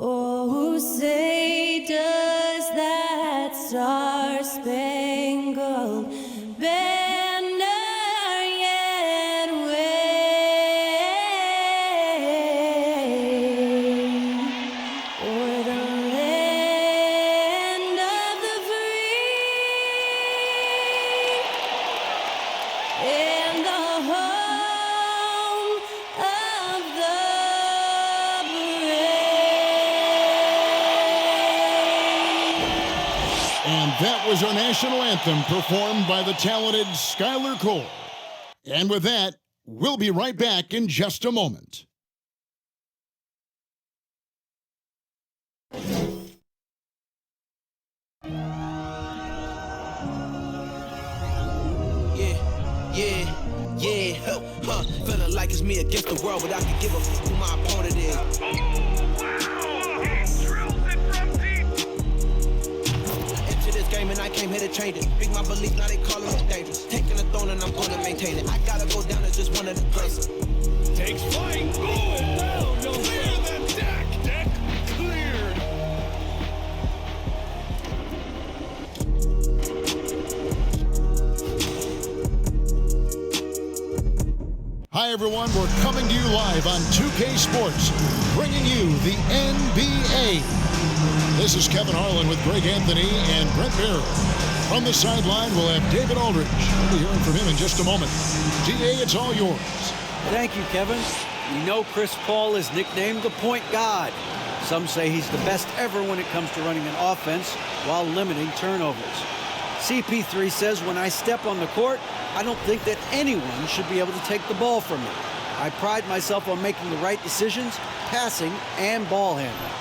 Oh, say does that star-spangled banner yet wave o'er the land of the free and the home of the That was our national anthem performed by the talented Skylar Cole. And with that, we'll be right back in just a moment. Feeling like it's me against the world, but I can give a fuck who my opponent is. And I came here to change it. Big my belief, now they calling me dangerous. Taking the throne and I'm gonna maintain it. I gotta go down as just one of the places. Takes flight, going down. You'll clear the deck. Deck cleared. Hi everyone, we're coming to you live on 2K Sports, bringing you the NBA. This is Kevin Harlan with Greg Anthony and Brent Barrow. From the sideline, we'll have David Aldridge. We'll be hearing from him in just a moment. DA, it's all yours. Thank you, Kevin. We know Chris Paul is nicknamed the point god. Some say he's the best ever when it comes to running an offense while limiting turnovers. CP3 says, when I step on the court, I don't think that anyone should be able to take the ball from me. I pride myself on making the right decisions, passing and ball handling.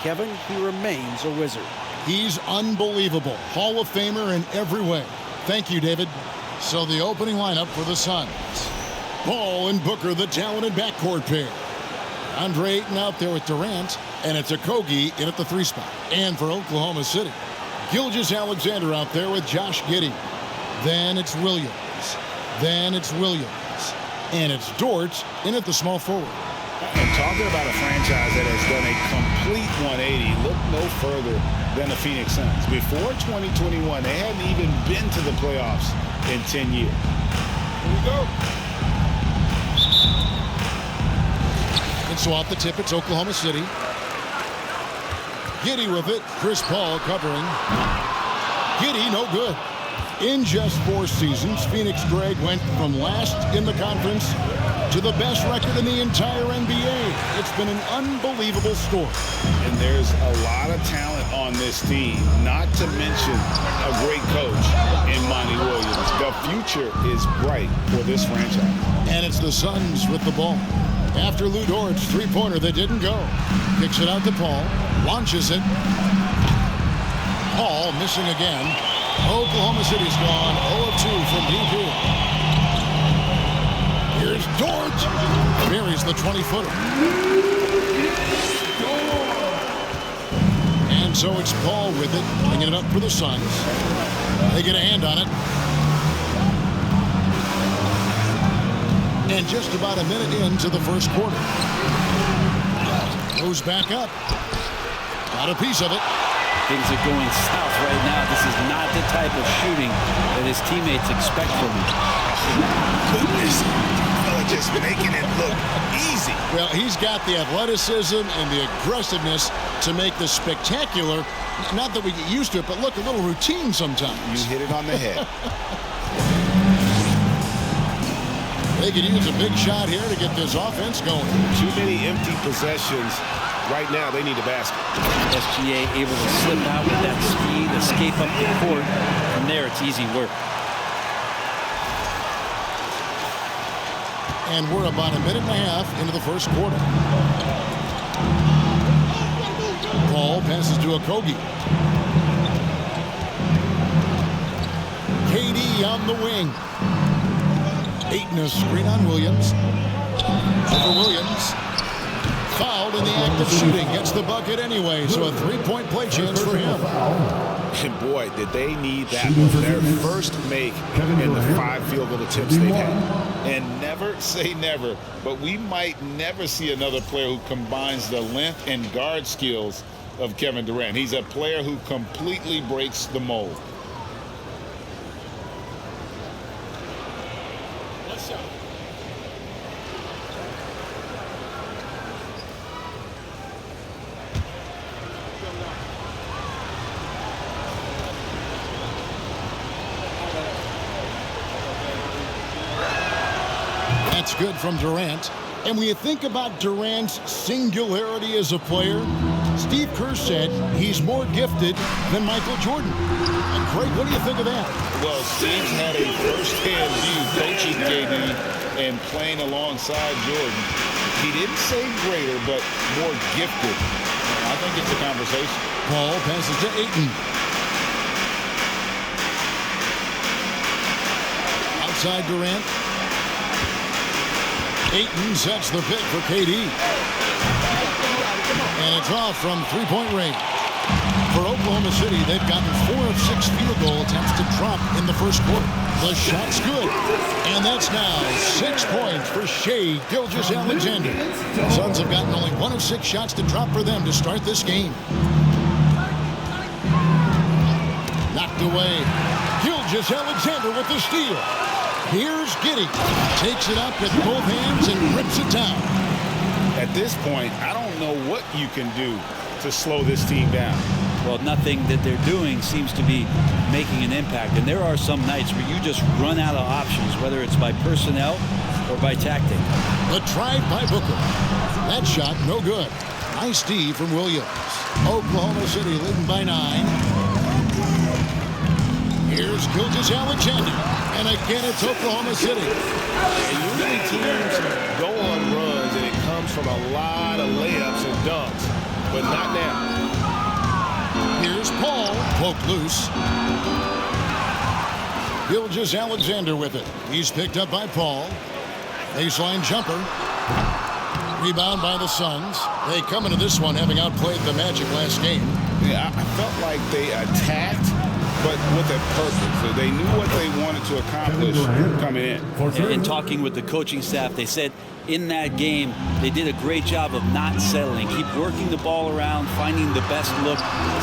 Kevin, he remains a wizard. He's unbelievable. Hall of Famer in every way. Thank you, David. So the opening lineup for the Suns. Paul and Booker, the talented backcourt pair. Andre Ayton out there with Durant, and it's Okogie in at the 3 spot. And for Oklahoma City, Gilgeous-Alexander out there with Josh Giddey. Then it's Williams. Then it's Williams. And it's Dort in at the small forward. And talking about a franchise that has done a complete 180, look no further than the Phoenix Suns. Before 2021, they hadn't even been to the playoffs in 10 years. Here we go. And so off the tip, it's Oklahoma City. Giddey with it. Chris Paul covering. Giddey, no good. In just 4 seasons, Phoenix Greg went from last in the conference to the best record in the entire NBA. It's been an unbelievable story. And there's a lot of talent on this team, not to mention a great coach in Monty Williams. The future is bright for this franchise. And it's the Suns with the ball. After Lou Dort's three-pointer that didn't go. Kicks it out to Paul. Launches it. Paul missing again. Oklahoma City's gone 0-2 from deep here. Here's Dort. Buries the 20-footer. And so it's Paul with it, bringing it up for the Suns. They get a hand on it. And just about a minute into the first quarter. Goes back up. Got a piece of it. Things are going south right now. This is not the type of shooting that his teammates expect from him. Goodness. Fella just making it look easy. Well, he's got the athleticism and the aggressiveness to make the spectacular, not that we get used to it, but look, a little routine sometimes. You hit it on the head. They could use a big shot here to get this offense going. Too many empty possessions. Right now, they need a basket. SGA able to slip out with that speed, escape up the court. From there, it's easy work. And we're about a minute and a half into the first quarter. Paul passes to Okogie. KD on the wing. Ayton a screen on Williams. Over Williams. Fouled in the act of shooting. Gets the bucket anyway, so a three-point play chance for him. And boy, did they need that one. Their first make in the 5 field goal attempts they've had. And never say never, but we might never see another player who combines the length and guard skills of Kevin Durant. He's a player who completely breaks the mold. That's good from Durant. And when you think about Durant's singularity as a player, Steve Kerr said he's more gifted than Michael Jordan. And Craig, what do you think of that? Well, Steve's had a first-hand view coaching Giddey and playing alongside Jordan. He didn't say greater, but more gifted. I think it's a conversation. Paul passes to Ayton. Outside Durant. Ayton sets the pick for KD. And it's off from three-point range. For Oklahoma City, they've gotten 4 of 6 field goal attempts to drop in the first quarter. The shot's good. And that's now 6 points for Shai Gilgeous-Alexander. The Suns have gotten only 1 of 6 shots to drop for them to start this game. Knocked away. Gilgeous-Alexander with the steal. Here's Giddey. Takes it up with both hands and rips it down. At this point, I don't know what you can do to slow this team down. Well, nothing that they're doing seems to be making an impact. And there are some nights where you just run out of options, whether it's by personnel or by tactic. The drive by Booker. That shot, no good. Nice D from Williams. Oklahoma City leading by 9. Here's Gilgeous-Alexander. And again, it's Oklahoma City. And usually teams go on runs, and it comes from a lot of layups and dunks, but not now. Here's Paul. Poked loose. Gilgeous-Alexander with it. He's picked up by Paul. Baseline jumper. Rebound by the Suns. They come into this one having outplayed the Magic last game. Yeah, I felt like they attacked but with a purpose. So they knew what they wanted to accomplish coming in. In talking with the coaching staff, they said in that game, they did a great job of not settling. Keep working the ball around, finding the best look,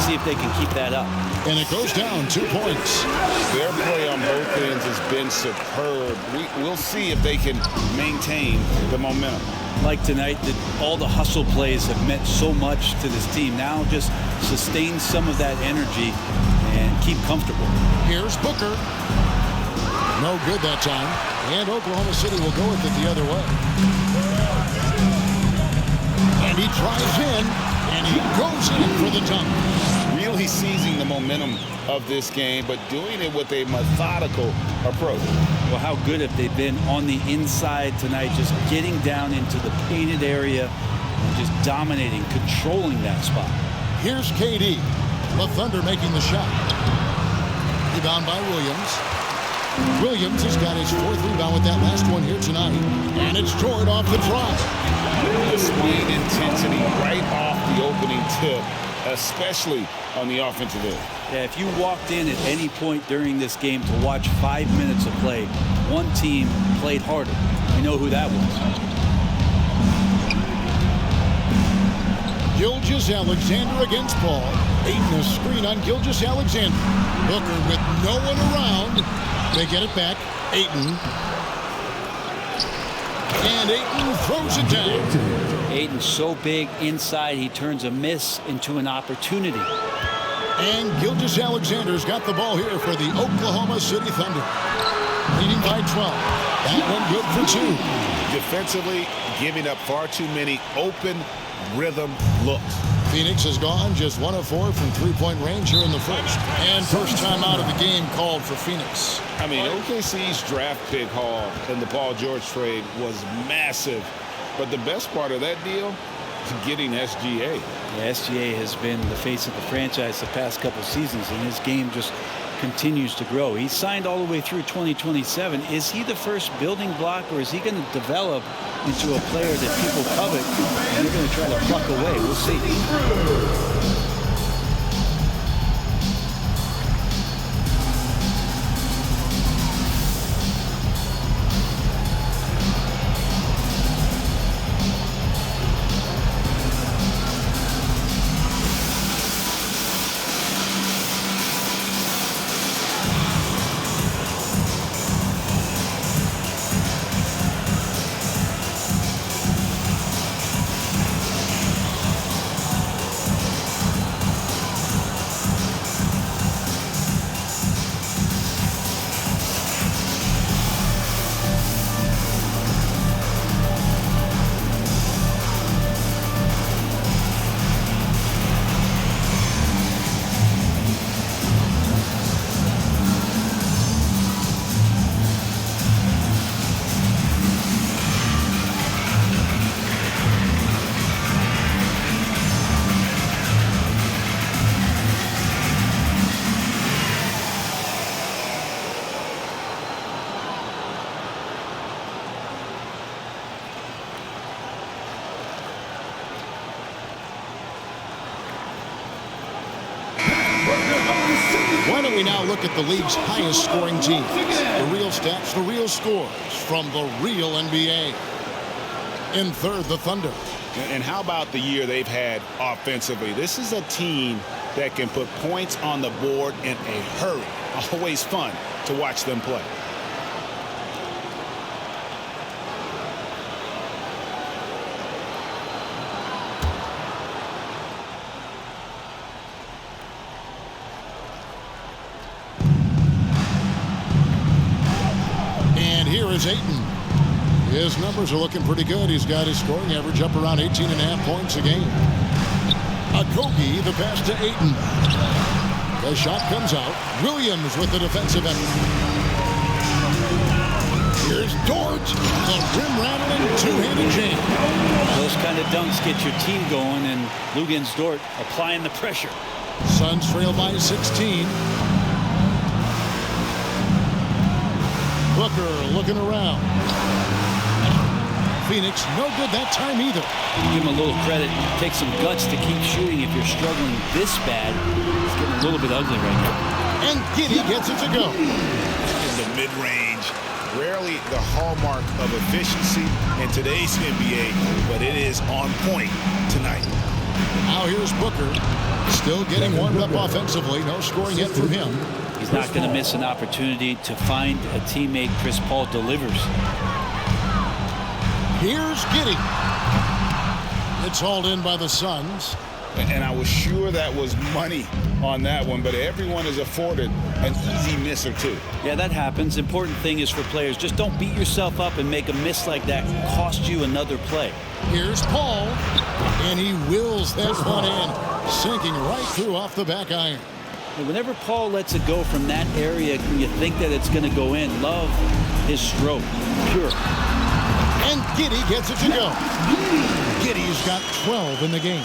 see if they can keep that up. And it goes down 2 points. Their play on both ends has been superb. We'll see if they can maintain the momentum. Like tonight, all the hustle plays have meant so much to this team. Now just sustain some of that energy and keep comfortable. Here's Booker. No good that time. And Oklahoma City will go with it the other way. And he drives in, and he goes in for the dunk. Really seizing the momentum of this game, but doing it with a methodical approach. Well, how good have they been on the inside tonight, just getting down into the painted area and just dominating, controlling that spot. Here's KD. The Thunder making the shot. Rebound by Williams. Williams has got his 4th rebound with that last one here tonight. And it's Jordan off the drive. Displaying intensity right off the opening tip, especially on the offensive end. Yeah, if you walked in at any point during this game to watch 5 minutes of play, one team played harder. You know who that was. Gilgeous-Alexander against Paul. Ayton a screen on Gilgeous-Alexander. Booker with no one around. They get it back. Ayton. And Ayton throws it down. Ayton's so big inside, he turns a miss into an opportunity. And Gilgeous-Alexander's got the ball here for the Oklahoma City Thunder. Leading by 12. That one good for 2. Defensively, giving up far too many open rhythm looks. Phoenix has gone just 1 of 4 from 3-point range here in the first. And first time out of the game called for Phoenix. I mean, OKC's draft pick haul in the Paul George trade was massive. But the best part of that deal is getting SGA. Yeah, SGA has been the face of the franchise the past couple seasons, and his game just continues to grow. He signed all the way through 2027. Is he the first building block, or is he going to develop into a player that people covet and they're going to try to pluck away? We'll see. Why don't we now look at the league's highest scoring teams? The real stats, the real scores from the real NBA. In third, the Thunder. And how about the year they've had offensively? This is a team that can put points on the board in a hurry. Always fun to watch them play. And here is Ayton. His numbers are looking pretty good. He's got his scoring average up around 18.5 points a game. Akogi, the pass to Ayton. The shot comes out. Williams with the defensive effort. Here's Dort. The rim-rattling two-handed jam. Those kind of dunks get your team going, and Luguentz Dort applying the pressure. Suns trail by 16. Booker looking around. Phoenix, no good that time either. Give him a little credit. Take some guts to keep shooting if you're struggling this bad. It's getting a little bit ugly right now. And Giddey gets it to go. In the mid-range, rarely the hallmark of efficiency in today's NBA, but it is on point tonight. Now here's Booker. Still getting warmed up offensively. No scoring yet from him. He's not going to miss an opportunity to find a teammate. Chris Paul delivers. Here's Giddey. It's hauled in by the Suns. And I was sure that was money on that one, but everyone is afforded an easy miss or two. Yeah, that happens. Important thing is for players, just don't beat yourself up and make a miss like that cost you another play. Here's Paul, and he wills that one in, sinking right through off the back iron. And whenever Paul lets it go from that area, you think that it's going to go in. Love his stroke. Pure. And Giddey gets it to go. Giddey's got 12 in the game.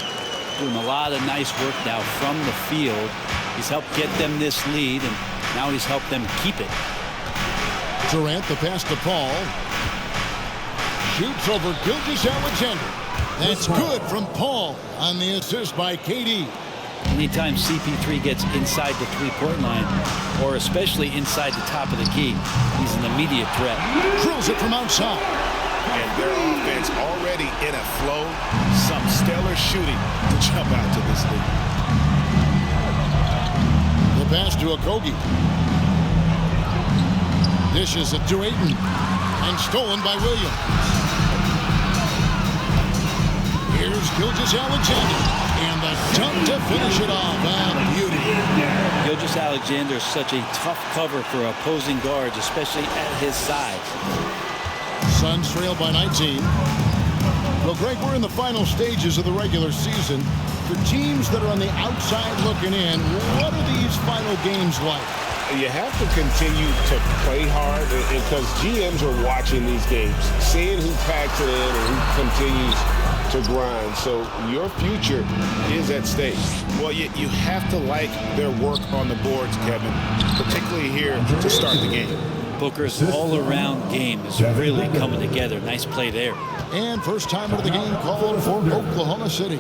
Doing a lot of nice work now from the field. He's helped get them this lead, and now he's helped them keep it. Durant, the pass to Paul. Shoots over Gilgeous-Alexander. That's good from Paul on the assist by KD. Anytime CP3 gets inside the three-point line, or especially inside the top of the key, he's an immediate threat. Drills it from outside. And their offense already in a flow. Some stellar shooting to jump out to this league. The pass to Okogie. Dishes it to Ayton. And stolen by Williams. Here's Gilgeous-Alexander. And the dunk to finish it off. Ah, beauty. Gilgeous-Alexander is such a tough cover for opposing guards, especially at his size. Suns trail by 19. Well, Greg, we're in the final stages of the regular season. For teams that are on the outside looking in, what are these final games like? You have to continue to play hard because GMs are watching these games, seeing who packs it in and who continues to grind. So your future is at stake. Well, you have to like their work on the boards, Kevin, particularly here to start the game. Booker's all-around game is really coming together. Nice play there. And first timer of the game called for Oklahoma City.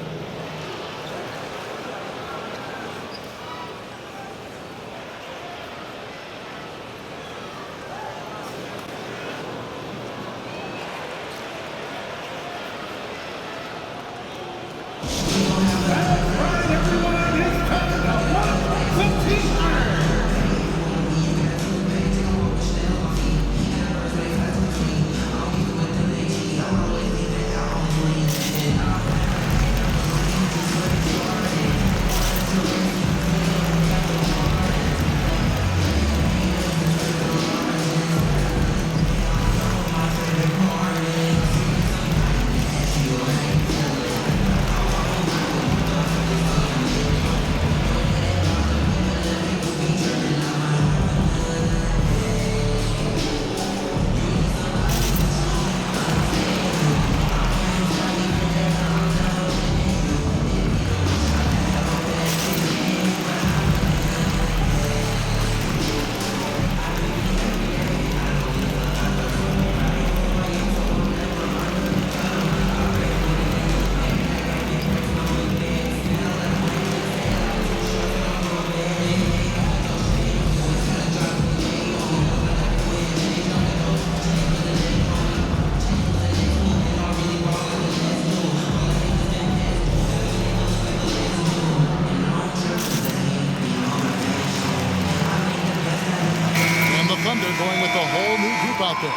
Going with the whole new group out there.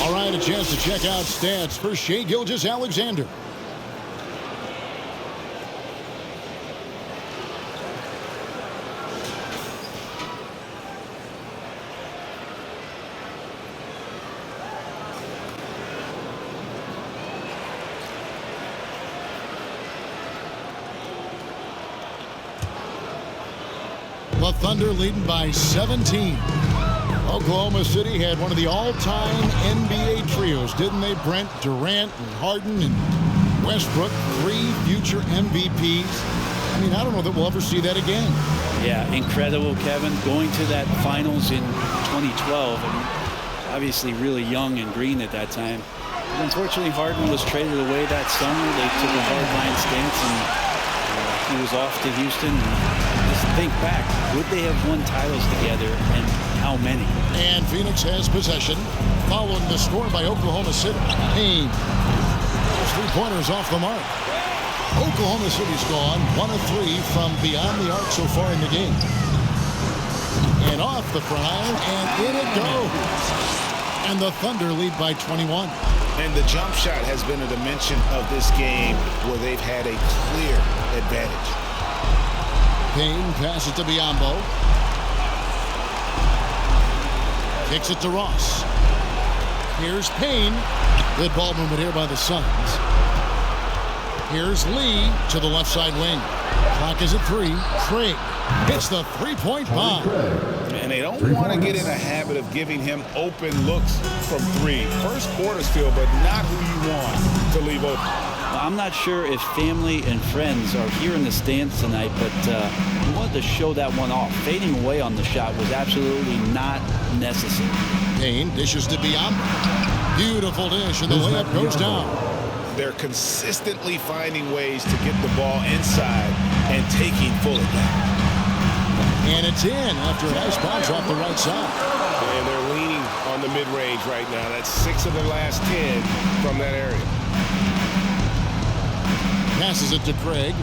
All right, a chance to check out stats for Shai Gilgeous-Alexander. The Thunder leading by 17. Oklahoma City had one of the all-time NBA trios, didn't they, Brent? Durant and Harden and Westbrook, 3 future MVPs. I mean, I don't know that we'll ever see that again. Yeah, incredible, Kevin. Going to that finals in 2012, and obviously really young and green at that time. But unfortunately, Harden was traded away that summer. They took a hard-line stance, and he was off to Houston. And this Think back, would they have won titles together, and how many? And Phoenix has possession, following the score by Oklahoma City. Payne. Those three-pointers off the mark. Oklahoma City's gone 1 of 3 from beyond the arc so far in the game. And off the front iron, and in it goes. And the Thunder lead by 21. And the jump shot has been a dimension of this game where they've had a clear advantage. Payne passes to Biyombo. Kicks it to Ross. Here's Payne. Good ball movement here by the Suns. Here's Lee to the left side wing. Clock is at 3. Craig hits the three-point bomb. And they don't want to get in a habit of giving him open looks from 3. First quarter still, but not who you want to leave open. I'm not sure if family and friends are here in the stands tonight, but we wanted to show that one off. Fading away on the shot was absolutely not necessary. Payne dishes to Biyombo. Beautiful dish, and the layup goes down. They're consistently finding ways to get the ball inside and taking full advantage. And it's in after a nice bounce off the right side. And they're leaning on the mid-range right now. That's 6 of their last 10 from that area. Passes it to Craig.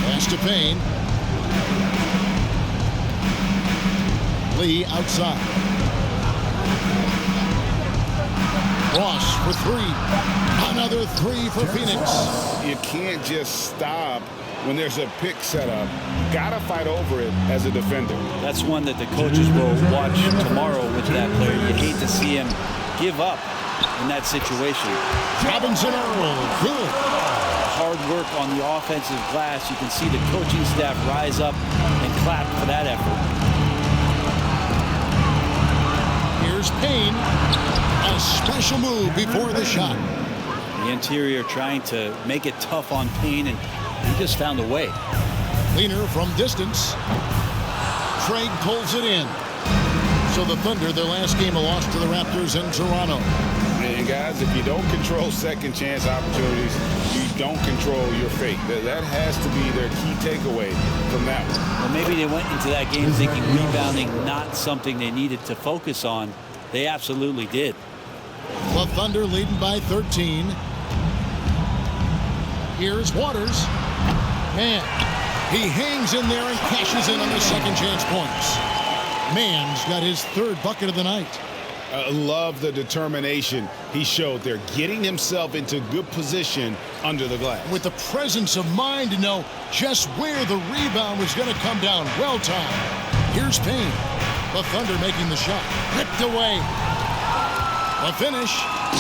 Pass to Payne. Lee outside. Ross for 3. Another 3 for Phoenix. You can't just stop when there's a pick set up. Gotta fight over it as a defender. That's one that the coaches will watch tomorrow with that player. You hate to see him give up in that situation. Robinson Earl, good. Hard work on the offensive glass. You can see the coaching staff rise up and clap for that effort. Here's Payne. A special move before the shot. The interior trying to make it tough on Payne, and he just found a way. Leaner from distance. Craig pulls it in. So the Thunder, their last game, a loss to the Raptors in Toronto. And guys, if you don't control second chance opportunities, you don't control your fate. That has to be their key takeaway from that one. Well, maybe they went into that game thinking rebounding not something they needed to focus on. They absolutely did. The Thunder leading by 13. Here's Waters. Man, he hangs in there and cashes in on the second chance points. Man's got his 3rd bucket of the night. I love the determination he showed there, getting himself into good position under the glass. With the presence of mind to know just where the rebound was going to come down. Well timed. Here's Payne. The Thunder making the shot. Ripped away. The finish.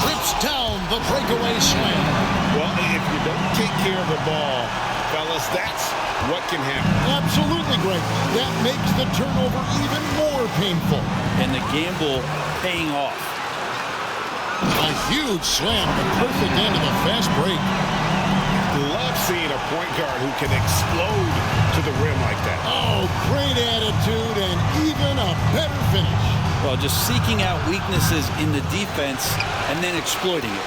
Rips down the breakaway slam. Well, if you don't take care of the ball, fellas, that's what can happen. Absolutely great. That makes the turnover even more painful. And the gamble paying off. A huge slam, the perfect end of the fast break. Love seeing a point guard who can explode to the rim like that. Oh, great attitude and even a better finish. Well, just seeking out weaknesses in the defense and then exploiting it.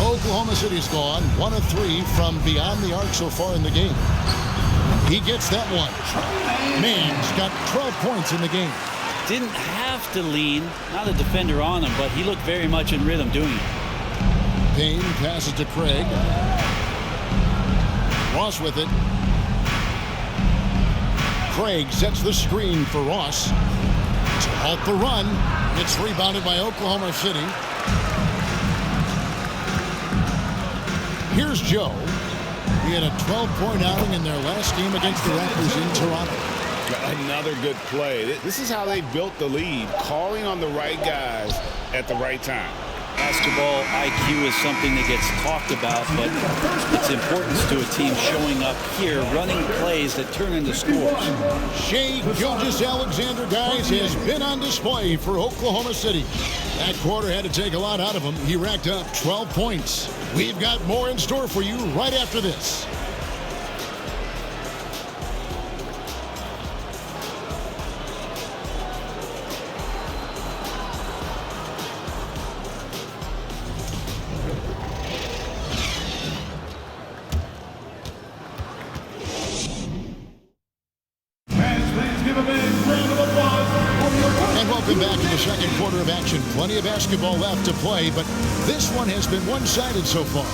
Oklahoma City's gone 1 of 3 from beyond the arc so far in the game. He gets that one. Man's got 12 points in the game. Didn't have to lean, not a defender on him, but he looked very much in rhythm doing it. Payne passes to Craig. Ross with it. Craig sets the screen for Ross to halt the run. It's rebounded by Oklahoma City. Here's Joe. He had a 12-point outing in their last game against the Raptors in Toronto. Another good play. This is how they built the lead, calling on the right guys at the right time. Basketball IQ is something that gets talked about, but its importance to a team showing up here, running plays that turn into scores. Shai Gilgeous-Alexander, guys, has been on display for Oklahoma City. That quarter had to take a lot out of him. He racked up 12 points. We've got more in store for you right after this. back in the second quarter of action. Plenty of basketball left to play, but this one has been one-sided so far.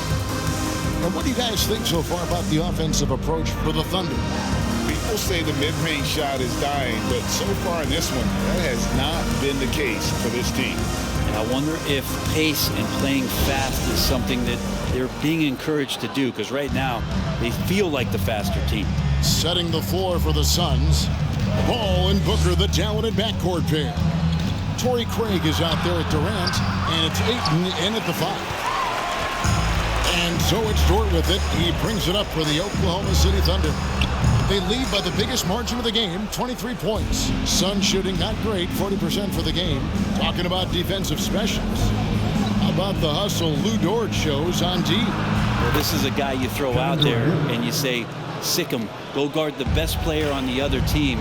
And what do you guys think so far about the offensive approach for the Thunder? People say the mid-range shot is dying, but so far in this one, that has not been the case for this team. And I wonder if pace and playing fast is something that they're being encouraged to do, because right now they feel like the faster team. Setting the floor for the Suns. Ball and Booker, the talented backcourt pair. Torrey Craig is out there at Durant, and it's Ayton in at the 5. And so it's Dort with it. He brings it up for the Oklahoma City Thunder. They lead by the biggest margin of the game, 23 points. Suns shooting not great, 40% for the game. Talking about defensive specials. How about the hustle Lou Dort shows on D? Well, this is a guy you throw out there and you say, sick him, go guard the best player on the other team.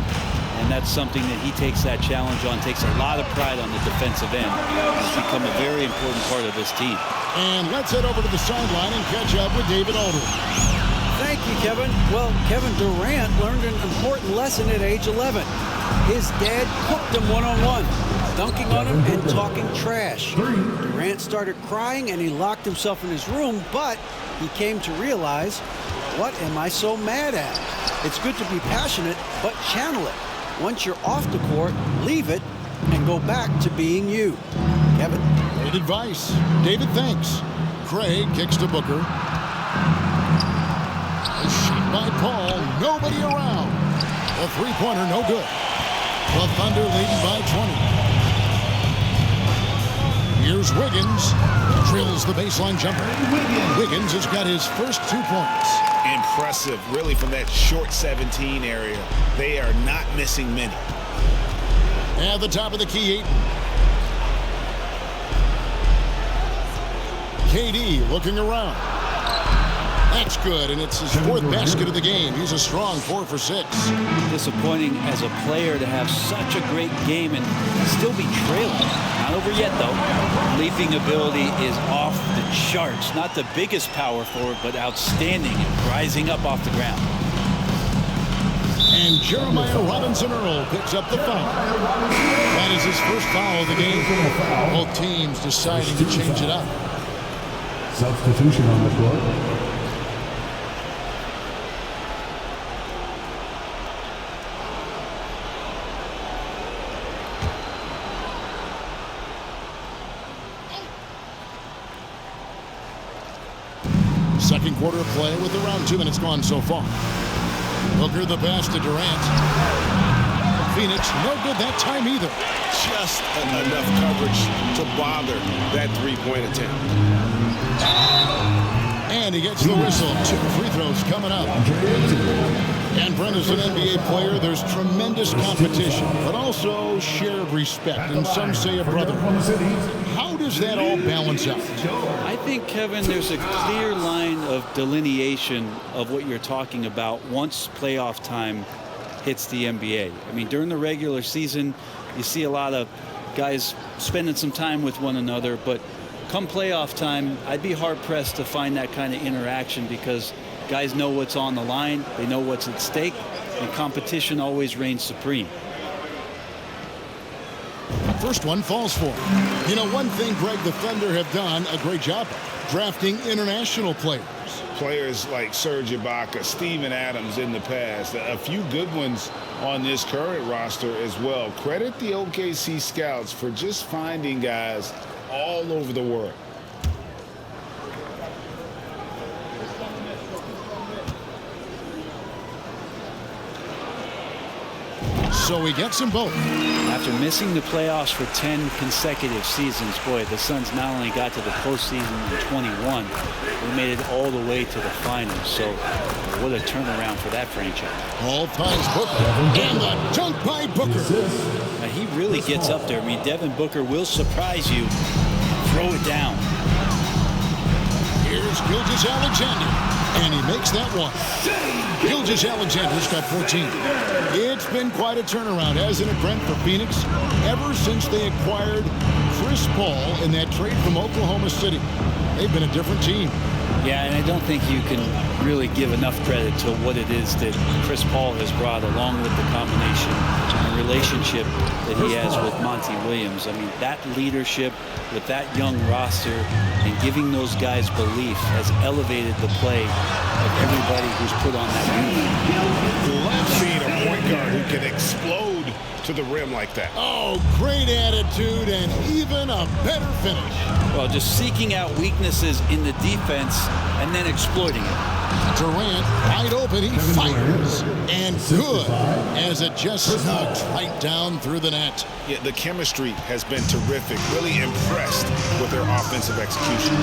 And that's something that he takes that challenge on, takes a lot of pride on the defensive end. It's become a very important part of this team. And let's head over to the sideline and catch up with David Aldridge. Thank you, Kevin. Well, Kevin Durant learned an important lesson at age 11. His dad cooked him one-on-one, dunking on him and talking trash. Durant started crying and he locked himself in his room, but he came to realize, what am I so mad at? It's good to be passionate, but channel it. Once you're off the court, leave it and go back to being you. Kevin? Great advice. David, thanks. Craig kicks to Booker. A shot by Paul. Nobody around. The three-pointer, no good. The Thunder leading by 20. Here's Wiggins. Drills the baseline jumper. Wiggins has got his first 2 points. Impressive, really, from that short 17 area. They are not missing many. At the top of the key, Ayton. KD looking around. That's good, and it's his 4th basket of the game. He's a strong 4 for 6. Disappointing as a player to have such a great game and still be trailing. Not over yet, though. Leaping ability is off the charts. Not the biggest power forward, but outstanding and rising up off the ground. And Jeremiah Robinson-Earl picks up the foul. That is his first foul of the game. Both teams deciding to change it up. Substitution on the floor. Second quarter of play with around 2 minutes gone so far. Booker the pass to Durant. Phoenix, no good that time either. Just enough coverage to bother that three-point attempt. And he gets the whistle. 2 free throws coming up. And Brent, as an NBA player, there's tremendous competition, but also shared respect, and some say a brotherhood. How does that all balance out? I think, Kevin, there's a clear line of delineation of what you're talking about once playoff time hits the NBA. I mean, during the regular season, you see a lot of guys spending some time with one another, but come playoff time, I'd be hard-pressed to find that kind of interaction because guys know what's on the line, they know what's at stake, and competition always reigns supreme. First one falls for him. You know, one thing, Greg, the Thunder have done a great job of drafting international players. Players like Serge Ibaka, Steven Adams in the past, a few good ones on this current roster as well. Credit the OKC scouts for just finding guys all over the world. So he gets them both. After missing the playoffs for 10 consecutive seasons, boy, the Suns not only got to the postseason in 21, they made it all the way to the finals. So what a turnaround for that franchise. All finds Booker. And the dunk by Booker. Now, he really gets up there. I mean, Devin Booker will surprise you. Throw it down. Here's Gilgeous-Alexander. And he makes that one. Gilgeous-Alexander's got 14. It's been quite a turnaround, hasn't it, Brent, for Phoenix? Ever since they acquired Chris Paul in that trade from Oklahoma City, they've been a different team. Yeah, and I don't think you can really give enough credit to what it is that Chris Paul has brought, along with the combination and relationship that he has with Monty Williams. I mean, that leadership with that young roster and giving those guys belief has elevated the play of everybody who's put on that uniform. Love seeing a point guard who can explode to the rim like that. Oh, great attitude and even a better finish. Well, just seeking out weaknesses in the defense and then exploiting it. Durant wide open, he fires, and good as it just snugs right down through the net. Yeah, the chemistry has been terrific. Really impressed with their offensive execution.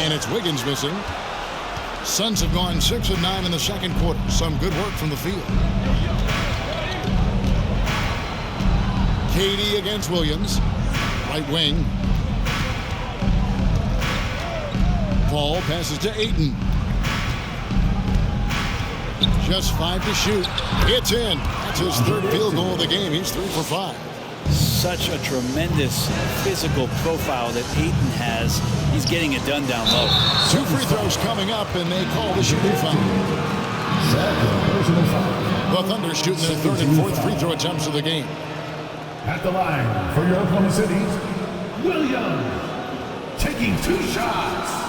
And it's Wiggins missing. Suns have gone 6 of 9 in the second quarter. Some good work from the field. Giddey against Williams. Right wing. Paul passes to Ayton. Just 5 to shoot. It's in. That's his third field goal of the game. He's 3 for 5. Such a tremendous physical profile that Ayton has. He's getting it done down low. 2 free throws coming up, and they call the shooting foul. The Thunder shooting their third and fourth free throw attempts of the game. At the line for your Oklahoma City, Williams, taking 2 shots.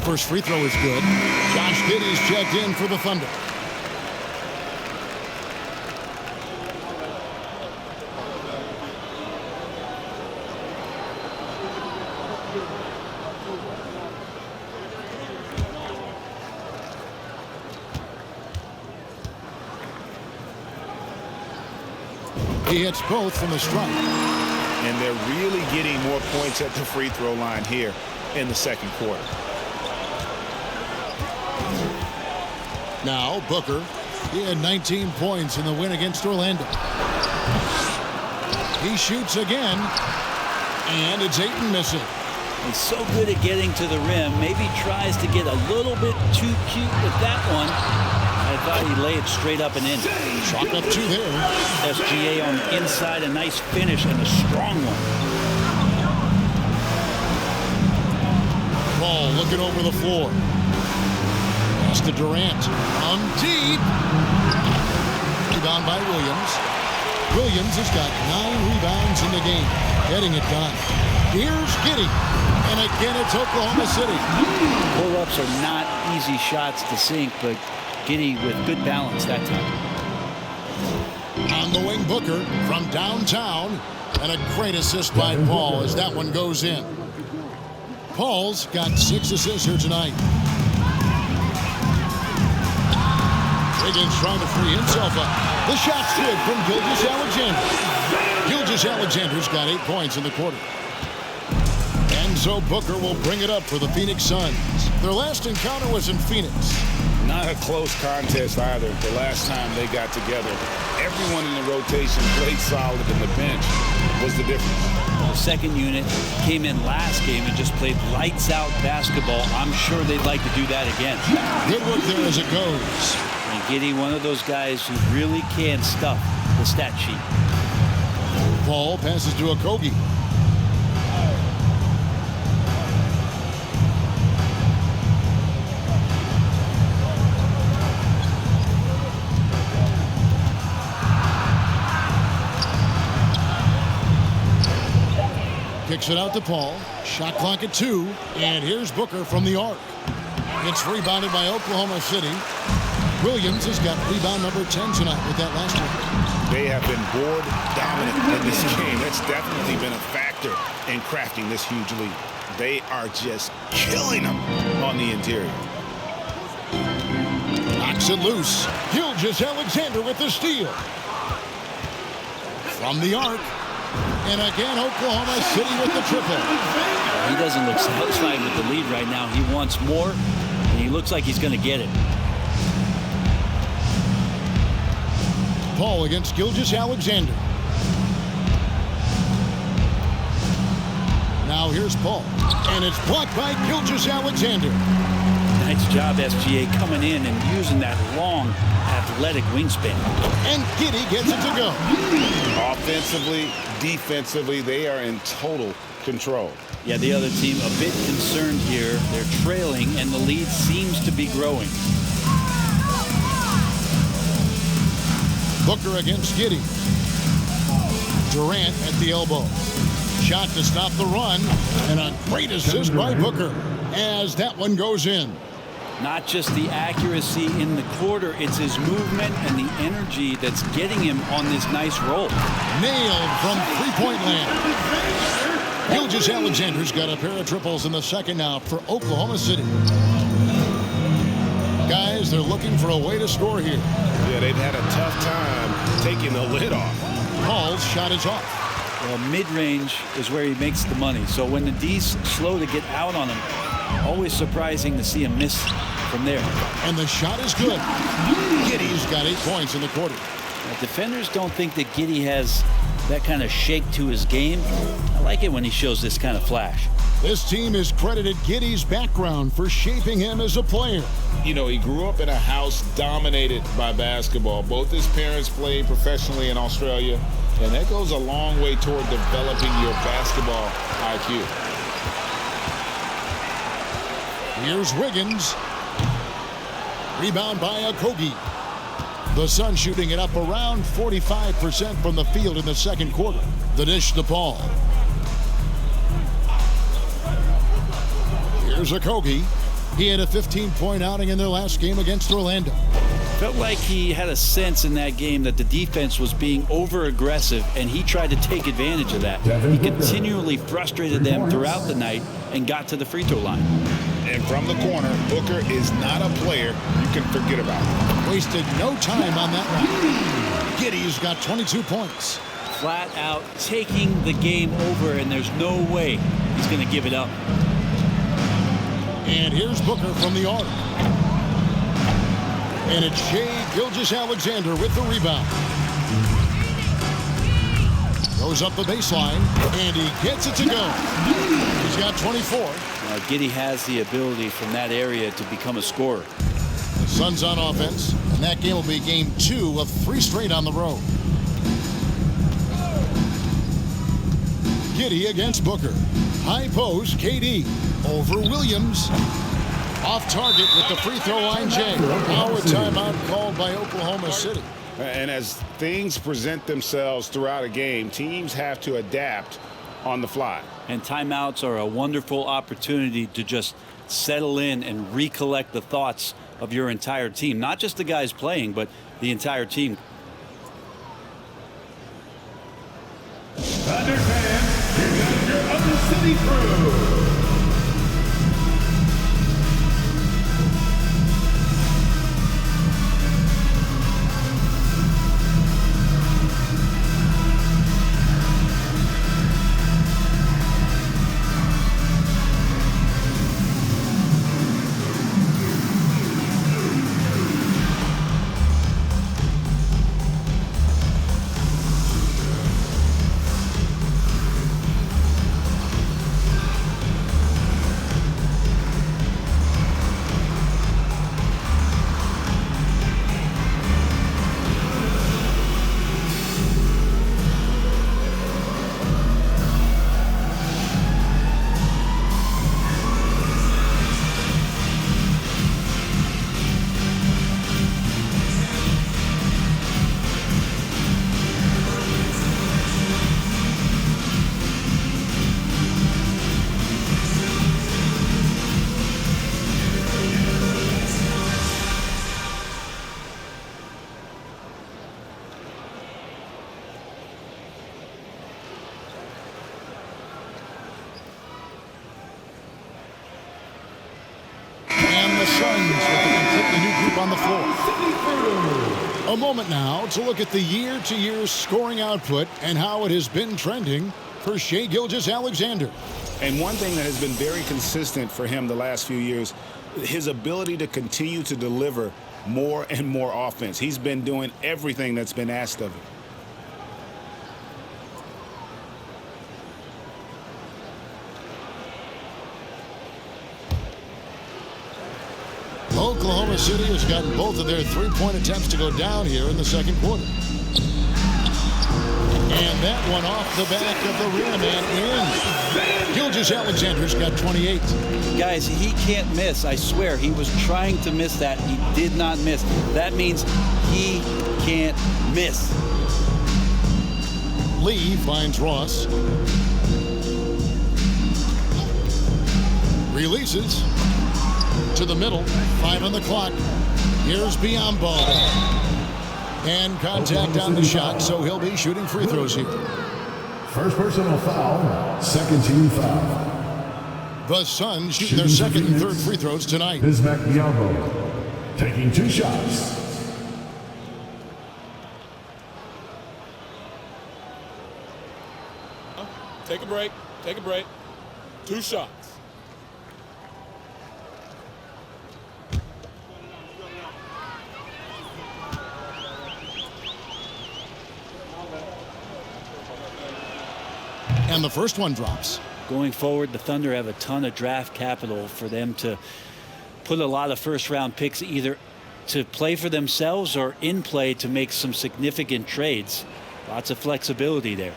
First free throw is good. Josh Giddey's checked in for the Thunder. He hits both from the stripe. And they're really getting more points at the free throw line here in the second quarter. Now, Booker, he had 19 points in the win against Orlando. He shoots again, and it's Ayton missing. He's so good at getting to the rim. Maybe tries to get a little bit too cute with that one. I thought he'd lay it straight up and in. Chalk up 2 there. SGA on the inside, a nice finish and a strong one. Paul looking over the floor. Pass to Durant. On deep. Rebound by Williams. Williams has got 9 rebounds in the game. Getting it done. Here's Giddey. And again, it's Oklahoma City. Pull-ups are not easy shots to sink, but Giddey with good balance that time. On the wing, Booker from downtown. And a great assist by Paul as that one goes in. Paul's got 6 assists here tonight. Wiggins trying to free himself up. The shot's good from Gilgeous-Alexander. Gilgeous-Alexander's got 8 points in the quarter. And so Booker will bring it up for the Phoenix Suns. Their last encounter was in Phoenix. Not a close contest either the last time they got together. Everyone in the rotation played solid, and the bench was the difference. The second unit came in last game and just played lights-out basketball. I'm sure they'd like to do that again. Good work there as it goes. And Giddey, one of those guys who really can stuff the stat sheet. Paul passes to Okogie. Kicks it out to Paul. Shot clock at 2. And here's Booker from the arc. It's rebounded by Oklahoma City. Williams has got rebound number 10 tonight with that last one. They have been board dominant in this game. That's definitely been a factor in crafting this huge lead. They are just killing them on the interior. Knocks it loose. Gilgeous-Alexander with the steal. From the arc. And again, Oklahoma City with the triple. He doesn't look satisfied with the lead right now. He wants more, and he looks like he's going to get it. Paul against Gilgeous-Alexander. Now here's Paul, and it's blocked by Gilgeous-Alexander. Nice job, SGA, coming in and using that long, athletic wingspan. And Giddey gets it to go. Offensively, defensively, they are in total control. Yeah, the other team a bit concerned here. They're trailing, and the lead seems to be growing. Booker against Giddey. Durant at the elbow. Shot to stop the run, and a great assist by Booker as that one goes in. Not just the accuracy in the quarter, it's his movement and the energy that's getting him on this nice roll. Nailed from three-point land. Gilgeous-Alexander's got a pair of triples in the second now for Oklahoma City. Guys, they're looking for a way to score here. Yeah, they've had a tough time taking the lid off. Paul's shot is off. Well, mid-range is where he makes the money. So when the D's slow to get out on him, always surprising to see him miss from there. And the shot is good. Giddey's got 8 points in the quarter. Now, defenders don't think that Giddey has that kind of shake to his game. I like it when he shows this kind of flash. This team has credited Giddey's background for shaping him as a player. You know, he grew up in a house dominated by basketball. Both his parents played professionally in Australia, and that goes a long way toward developing your basketball IQ. Here's Wiggins. Rebound by Okogie. The Suns shooting it up around 45% from the field in the second quarter. The dish to Paul. Here's Okogie. He had a 15-point outing in their last game against Orlando. Felt like he had a sense in that game that the defense was being over-aggressive, and he tried to take advantage of that. Devin He continually frustrated them throughout the night and got to the free throw line. And from the corner, Booker is not a player you can forget about. Wasted no time on that one. Giddey's got 22 points. Flat out taking the game over, and there's no way he's going to give it up. And here's Booker from the arc. And it's Shai Gilgeous-Alexander with the rebound. Goes up the baseline, and he gets it to go. He's got 24. Giddey has the ability from that area to become a scorer. The Suns on offense, and that game will be game 2 of 3 straight on the road. Giddey against Booker. High post, KD. Over Williams. Off target with the free throw line, Jay. Now a timeout called by Oklahoma City. And as things present themselves throughout a game, teams have to adapt on the fly. And timeouts are a wonderful opportunity to just settle in and recollect the thoughts of your entire team. Not just the guys playing, but the entire team. Thunder fans, here comes your other city crew. On the floor. A moment now to look at the year-to-year scoring output and how it has been trending for Shai Gilgeous-Alexander. And one thing that has been very consistent for him the last few years, his ability to continue to deliver more and more offense. He's been doing everything that's been asked of him. Oklahoma City has gotten both of their three-point attempts to go down here in the second quarter. And that one off the back of the rim and in. Gilgeous-Alexander's got 28. Guys, he can't miss. I swear, he was trying to miss that. He did not miss. That means he can't miss. Lee finds Ross. Releases to the middle. 5 on the clock. Here's Biombo. And contact on the shot, so he'll be shooting free throws here. First personal foul, second team foul. The Suns shooting their second and third free throws tonight. Bismack Biyombo taking 2 shots. Take a break. Take a break. 2 shots. And the first one drops. Going forward, the Thunder have a ton of draft capital for them to put a lot of first-round picks either to play for themselves or in play to make some significant trades. Lots of flexibility there.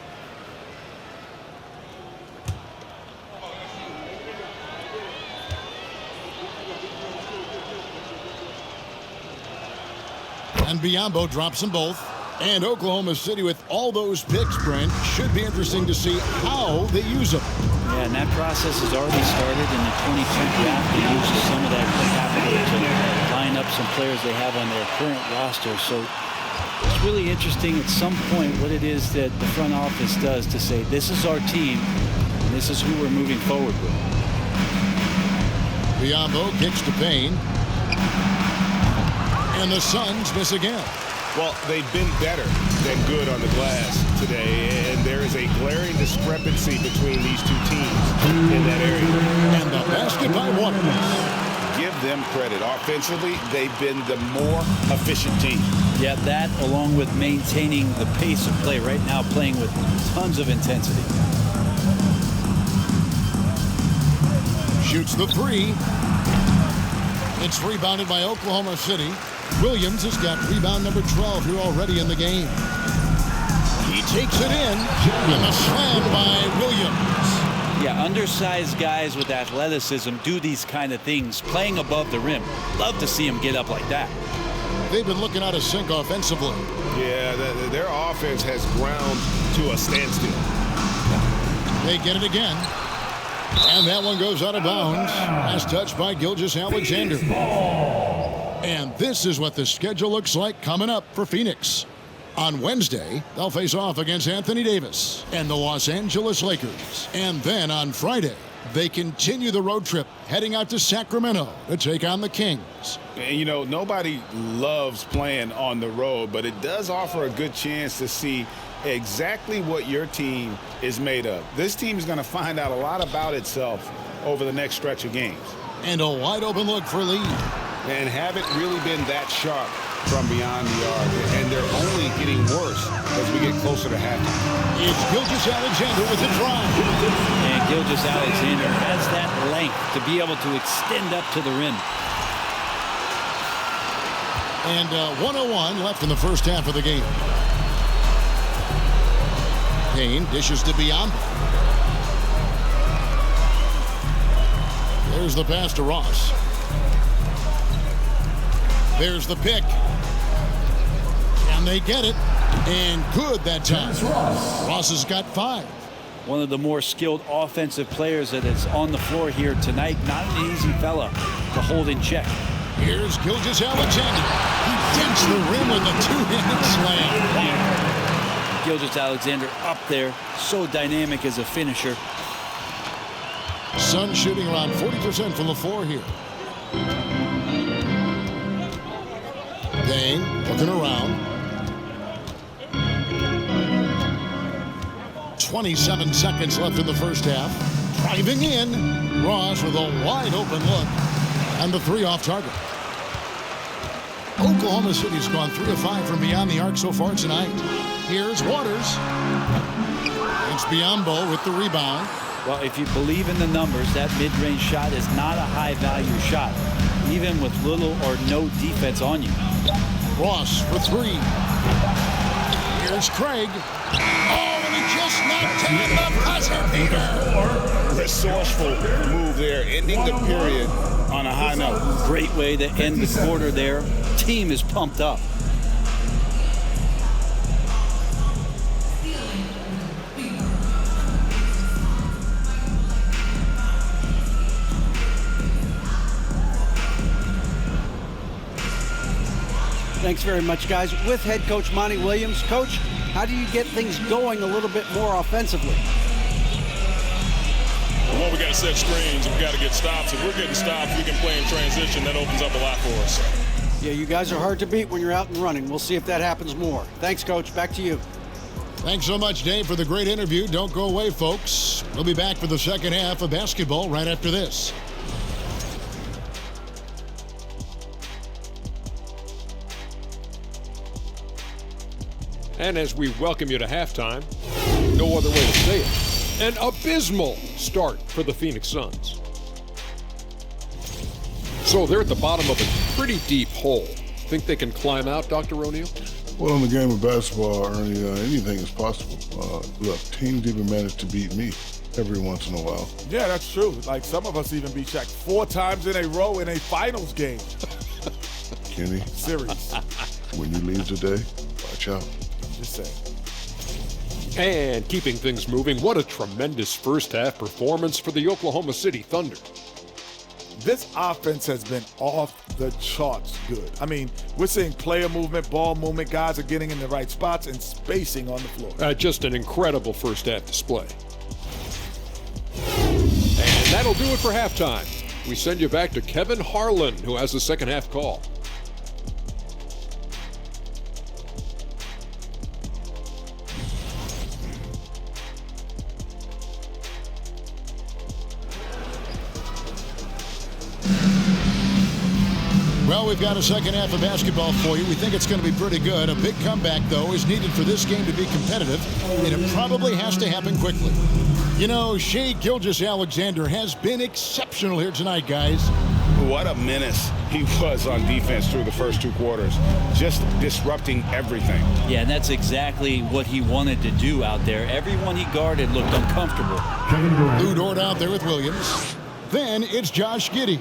And Biyombo drops them both. And Oklahoma City, with all those picks, Brent, should be interesting to see how they use them. Yeah, and that process has already started in the 22 draft. They used some of that capital to line up some players they have on their current roster. So it's really interesting at some point what it is that the front office does to say, this is our team, and this is who we're moving forward with. Biyombo kicks to Payne. And the Suns miss again. Well, they've been better than good on the glass today, and there is a glaring discrepancy between these two teams in that area. And the basket by one. Give them credit. Offensively, they've been the more efficient team. Yeah, that along with maintaining the pace of play right now, playing with tons of intensity. Shoots the three. It's rebounded by Oklahoma City. Williams has got rebound number 12 here already in the game. He takes it in, and a slam by Williams. Yeah, undersized guys with athleticism do these kind of things, playing above the rim. Love to see them get up like that. They've been looking out of sync offensively. Yeah, their offense has ground to a standstill. They get it again. And that one goes out of bounds. As touched by Gilgeous-Alexander. And this is what the schedule looks like coming up for Phoenix. On Wednesday, they'll face off against Anthony Davis and the Los Angeles Lakers. And then on Friday, they continue the road trip, heading out to Sacramento to take on the Kings. And, you know, nobody loves playing on the road, but it does offer a good chance to see exactly what your team is made of. This team is going to find out a lot about itself over the next stretch of games. And a wide open look for Lee. And haven't really been that sharp from beyond the arc. And they're only getting worse as we get closer to halftime. It's Gilgeous-Alexander with the drive. And Gilgeous-Alexander has that length to be able to extend up to the rim. And 1:01 left in the first half of the game. Payne dishes to Biyombo. There's the pass to Ross. There's the pick. And they get it. And good that time. Ross has got 5. One of the more skilled offensive players that is on the floor here tonight. Not an easy fella to hold in check. Here's Gilgeous-Alexander. He dents the rim with a two-handed slam. Wow. Gilgeous-Alexander up there. So dynamic as a finisher. Suns shooting around 40% from the floor here. Dane looking around. 27 seconds left in the first half. Driving in. Ross with a wide open look. And the 3 off target. Oklahoma City's gone 3 of 5 from beyond the arc so far tonight. Here's Waters. It's Biombo with the rebound. Well, if you believe in the numbers, that mid-range shot is not a high-value shot, even with little or no defense on you. Ross for 3. Here's Craig. Oh, and he just knocked down the buzzer beater. Resourceful move there, ending the period on a high note. Great way to end the quarter there. Team is pumped up. Thanks very much, guys. With head coach Monty Williams. Coach, how do you get things going a little bit more offensively? Well, we got to set screens and we got to get stops. If we're getting stops, we can play in transition. That opens up a lot for us. Yeah, you guys are hard to beat when you're out and running. We'll see if that happens more. Thanks, Coach. Back to you. Thanks so much, Dave, for the great interview. Don't go away, folks. We'll be back for the second half of basketball right after this. And as we welcome you to halftime, no other way to say it, an abysmal start for the Phoenix Suns. So they're at the bottom of a pretty deep hole. Think they can climb out, Dr. O'Neal? Well, in the game of basketball, Ernie, anything is possible. Look, teams even manage to beat me every once in a while. Yeah, that's true. Like some of us even beat Shaq 4 times in a row in a finals game. Kenny, Series. when you leave today, watch out. Just saying. And keeping things moving, what a tremendous first half performance for the Oklahoma City Thunder. This offense has been off the charts good. I mean, we're seeing player movement, ball movement, guys are getting in the right spots and spacing on the floor. Just an incredible first half display. And that'll do it for halftime. We send you back to Kevin Harlan, who has the second half call. Well, we've got a second half of basketball for you. We think it's going to be pretty good. A big comeback, though, is needed for this game to be competitive, and it probably has to happen quickly. You know, Shai Gilgeous-Alexander has been exceptional here tonight, guys. What a menace he was on defense through the first 2 quarters, just disrupting everything. Yeah, and that's exactly what he wanted to do out there. Everyone he guarded looked uncomfortable. Lou Dort out there with Williams. Then it's Josh Giddey.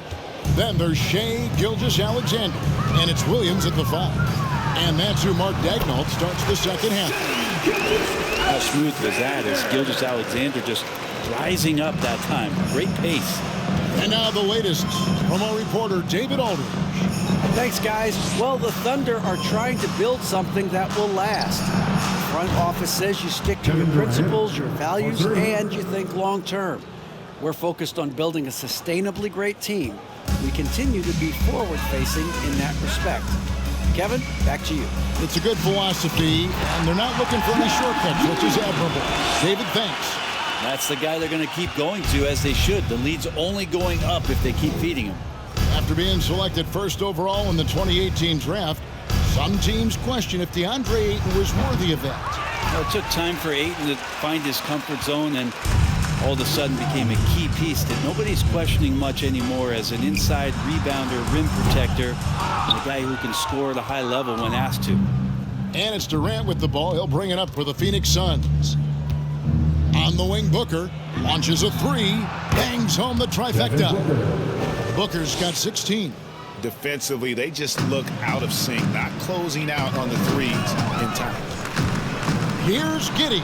Then there's Shai Gilgeous-Alexander, and it's Williams at the 5. And that's who Mark Daigneault starts the second half. How smooth was that as Gilgeous-Alexander just rising up that time. Great pace. And now the latest from our reporter, David Aldridge. Thanks, guys. Well, the Thunder are trying to build something that will last. The front office says you stick to your principles, your values, and you think long term. We're focused on building a sustainably great team. We continue to be forward-facing in that respect. Kevin, back to you. It's a good philosophy, and they're not looking for any shortcuts, which is admirable. David, thanks. That's the guy they're going to keep going to, as they should. The lead's only going up if they keep feeding him. After being selected first overall in the 2018 draft, some teams question if DeAndre Ayton was worthy of that. Well, it took time for Ayton to find his comfort zone and all of a sudden became a key piece that nobody's questioning much anymore as an inside rebounder, rim protector, and a guy who can score at a high level when asked to. And it's Durant with the ball. He'll bring it up for the Phoenix Suns. On the wing, Booker launches a 3, bangs home the trifecta. Booker's got 16. Defensively, they just look out of sync, not closing out on the threes in time. Here's Giddey.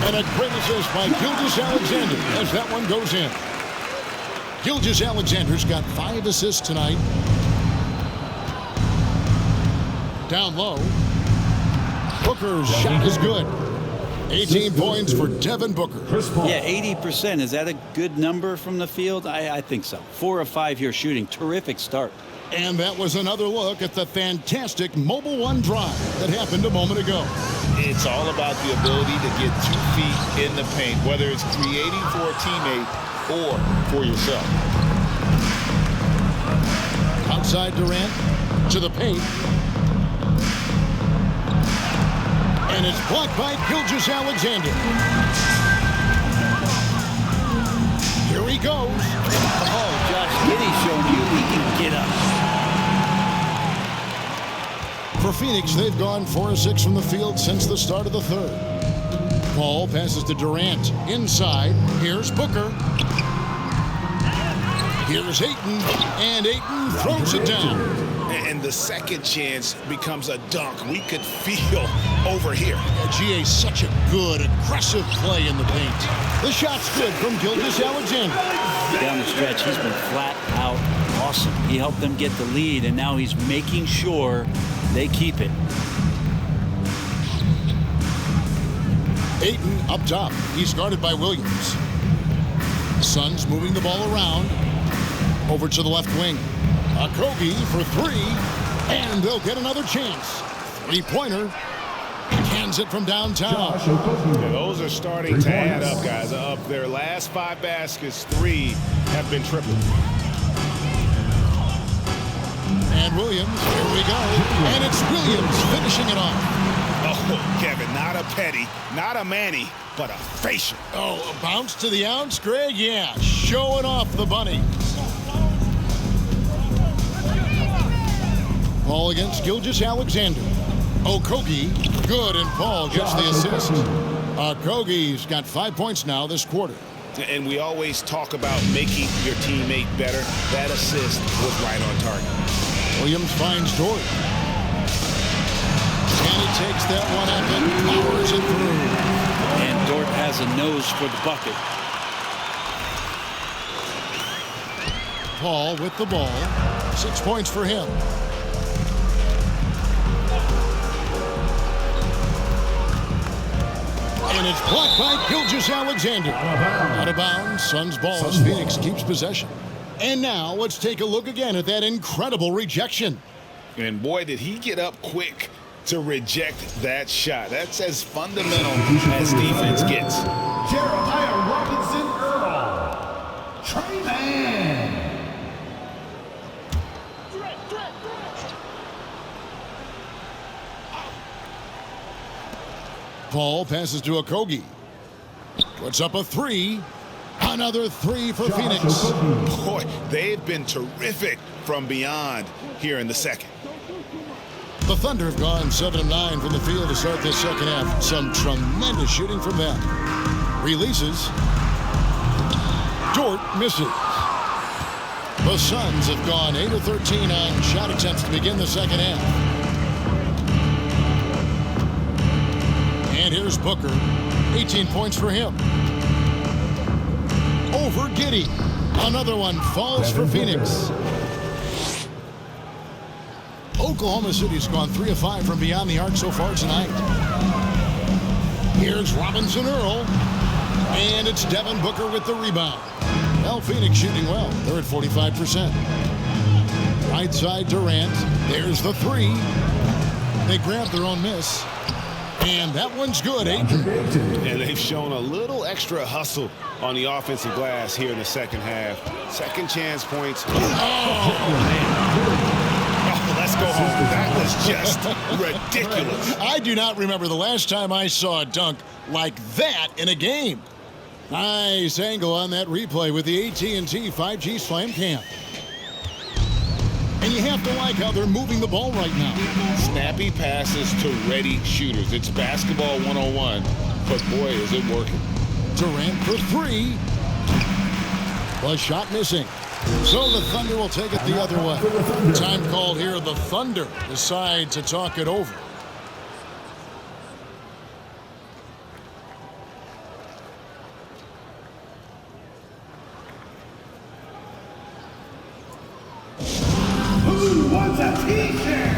And a great assist by Gilgeous-Alexander as that one goes in. Gilgeous-Alexander's got 5 assists tonight. Down low. Booker's shot is good. 18 points for Devin Booker. Yeah, 80%. Is that a good number from the field? I think so. 4 of 5 here shooting. Terrific start. And that was another look at the fantastic Mobile One drive that happened a moment ago. It's all about the ability to get 2 feet in the paint, whether it's creating for a teammate or for yourself. Outside Durant to the paint. And it's blocked by Gilgeous-Alexander. Here he goes. Oh, Josh Giddey showing you he can get up. For Phoenix, they've gone 4 of 6 from the field since the start of the third. Paul passes to Durant. Inside, here's Booker. Here's Ayton, and Ayton throws it down. And the second chance becomes a dunk. We could feel over here. GA, such a good, aggressive play in the paint. The shot's good from Gilgeous-Alexander. Down the stretch, he's been flat out awesome. He helped them get the lead, and now he's making sure they keep it. Ayton up top. He's guarded by Williams. Suns moving the ball around. Over to the left wing. Okogie for 3, and they'll get another chance. Three-pointer. Hands it from downtown. Yeah, those are starting to add up, guys. Of their last 5 baskets, 3 have been triple. And Williams, here we go. And it's Williams finishing it off. Oh, Kevin, not a petty, not a Manny, but a facial. Oh, a bounce to the ounce, Greg? Yeah, showing off the bunny. Ball against Gilgeous-Alexander. Okogie, good, and Paul gets the assist. Okogie's got 5 points now this quarter. And we always talk about making your teammate better. That assist was right on target. Williams finds Dort. And he takes that one up and powers it through. And Dort has a nose for the bucket. Paul with the ball. 6 points for him. And it's blocked by Gilgeous-Alexander. Out of bounds, Suns ball as Phoenix keeps possession. And now let's take a look again at that incredible rejection. And boy, did he get up quick to reject that shot. That's as fundamental as defense gets. Jeremiah Robinson Earl. Trey Man. Paul passes to Okogie. Puts up a 3. Another 3 for Phoenix. Boy, they've been terrific from beyond here in the second. The Thunder have gone 7 of 9 from the field to start this second half. Some tremendous shooting from them. Releases. Dort misses. The Suns have gone 8 of 13 on shot attempts to begin the second half. And here's Booker. 18 points for him. Over Giddey. Another one falls for Phoenix. Oklahoma City's gone 3 of 5 from beyond the arc so far tonight. Here's Robinson Earl. And it's Devin Booker with the rebound. Well, Phoenix shooting well. They're at 45%. Right side Durant. There's the 3. They grab their own miss. And that one's good, Ayton. And they've shown a little extra hustle on the offensive glass here in the second half. Second chance points. Oh, let's go home. That was just ridiculous. I do not remember the last time I saw a dunk like that in a game. Nice angle on that replay with the AT&T 5G Slam Cam. And you have to like how they're moving the ball right now. Snappy passes to ready shooters. It's basketball 101, but boy, is it working. Durant for 3. The shot missing. So the Thunder will take it the other way. Time called here. The Thunder decide to talk it over. Who wants a t-shirt?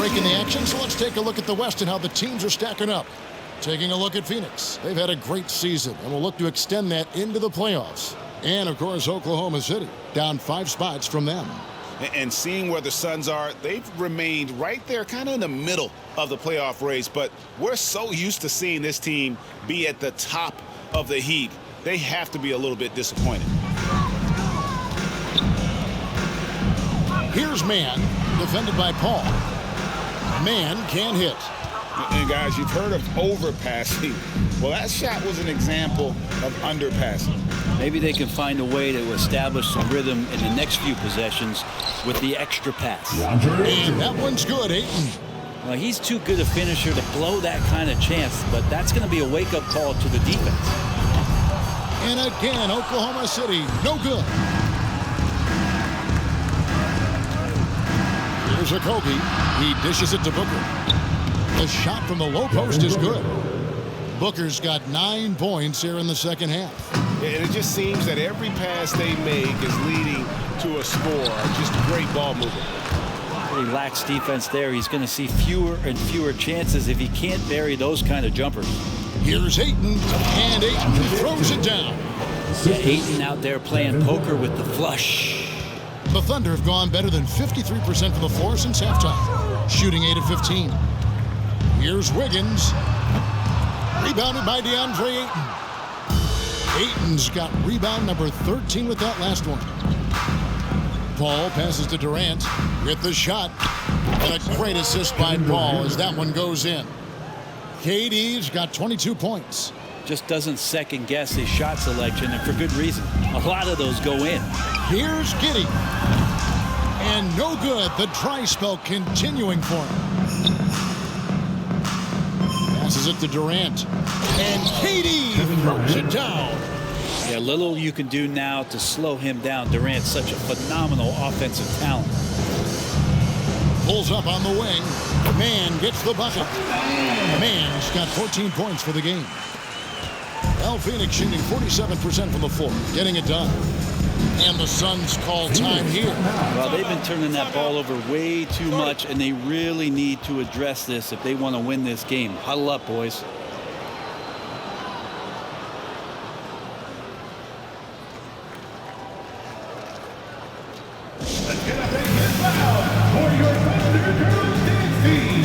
break in the action, so let's take a look at the West and how the teams are stacking up. Taking a look at Phoenix. They've had a great season and will look to extend that into the playoffs. And, of course, Oklahoma City, down 5 spots from them. And seeing where the Suns are, they've remained right there kind of in the middle of the playoff race. But we're so used to seeing this team be at the top of the heap. They have to be a little bit disappointed. Here's Mann, defended by Paul. Mann can't hit. And guys, you've heard of overpassing. Well, that shot was an example of underpassing. Maybe they can find a way to establish some rhythm in the next few possessions with the extra pass. And that one's good, Ayton. Well, he's too good a finisher to blow that kind of chance, but that's going to be a wake-up call to the defense. And again, Oklahoma City, no good. Here's Okogie. He dishes it to Booker. The shot from the low post is good. Booker's got 9 points here in the second half. And it just seems that every pass they make is leading to a score. Just great ball movement. He lacks defense there. He's going to see fewer and fewer chances if he can't bury those kind of jumpers. Here's Ayton, and Ayton throws it down. Yeah, Ayton out there playing poker with the flush. The Thunder have gone better than 53% from the floor since halftime, shooting 8 of 15. Here's Wiggins, rebounded by DeAndre Ayton. Ayton's got rebound number 13 with that last one. Paul passes to Durant with the shot, and a great assist by Paul as that one goes in. KD's got 22 points. Just doesn't second guess his shot selection, and for good reason. A lot of those go in. Here's Giddey. And no good. The dry spell continuing for him. Passes it to Durant. And KD throws it down. Yeah, little you can do now to slow him down. Durant's such a phenomenal offensive talent. Pulls up on the wing. Mann gets the bucket. Mann's got 14 points for the game. Well, Phoenix shooting 47% from the floor, getting it done. And the Suns call time here. Well, they've been turning that ball over way too much, and they really need to address this if they want to win this game. Huddle up, boys. Let's get up and get loud for your Thunder Girls dance team.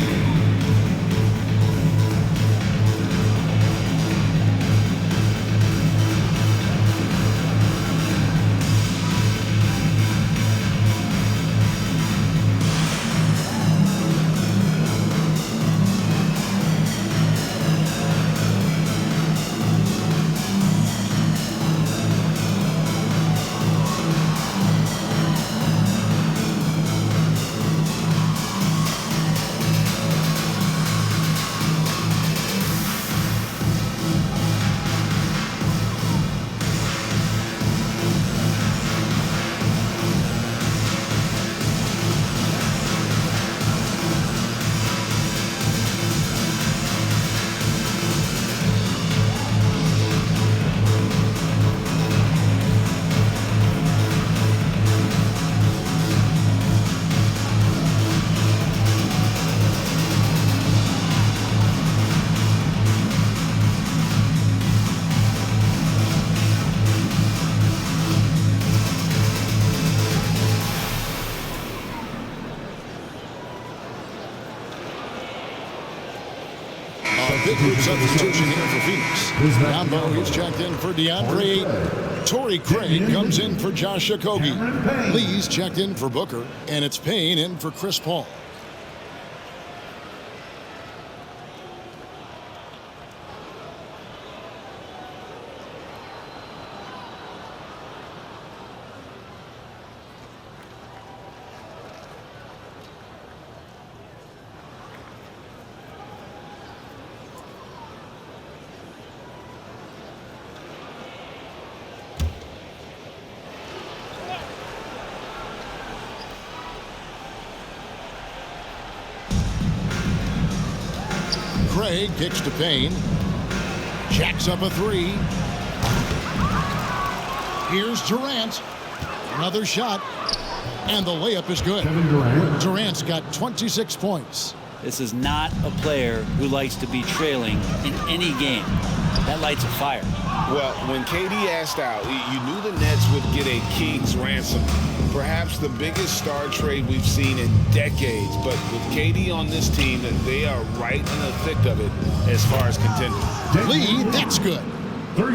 Big group substitution here for Phoenix. Down low, he's checked in for DeAndre Ayton. Torrey Craig comes in for Josh Okogie. Lee's checked in for Booker. And it's Payne in for Chris Paul. Craig kicks to Payne. Jacks up a 3. Here's Durant. Another shot. And the layup is good. Kevin Durant. Durant's got 26 points. This is not a player who likes to be trailing in any game. That lights a fire. Well, when KD asked out, you knew the Nets would get a king's ransom. Perhaps the biggest star trade we've seen in decades. But with KD on this team, they are right in the thick of it as far as contenders. Lee, that's good. 3.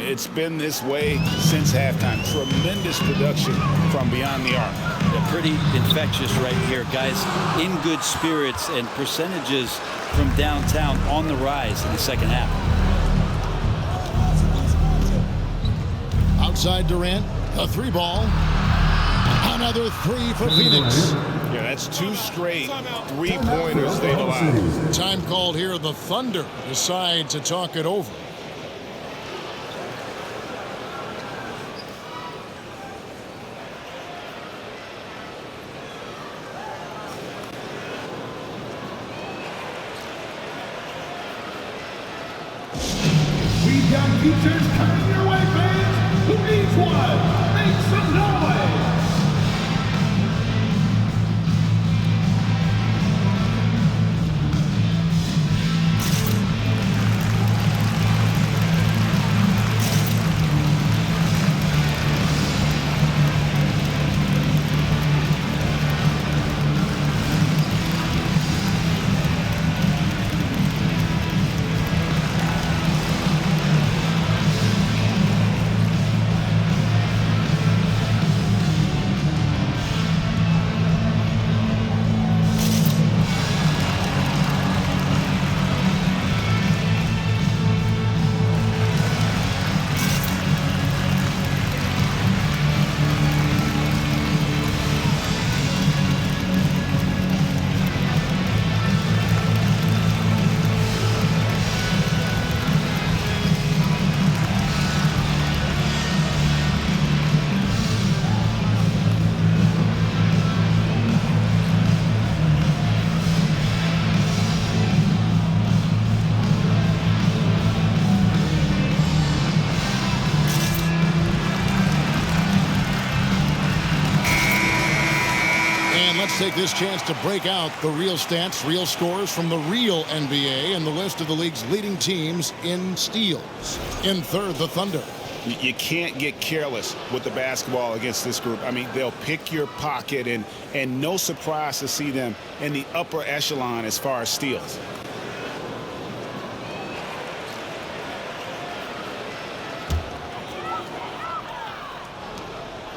It's been this way since halftime. Tremendous production from beyond the arc. They're pretty infectious right here, guys. In good spirits and percentages from downtown on the rise in the second half. Outside Durant, a 3-ball. Another 3 for Phoenix. Yeah, that's 2 straight 3-pointers they've allowed. Time called here. The Thunder decide to talk it over. We've got features coming your way, fans. Who needs one? Make some noise. Let's take this chance to break out the real stats, real scores from the real NBA and the list of the league's leading teams in steals. In third, the Thunder. You can't get careless with the basketball against this group. I mean, they'll pick your pocket, and no surprise to see them in the upper echelon as far as steals.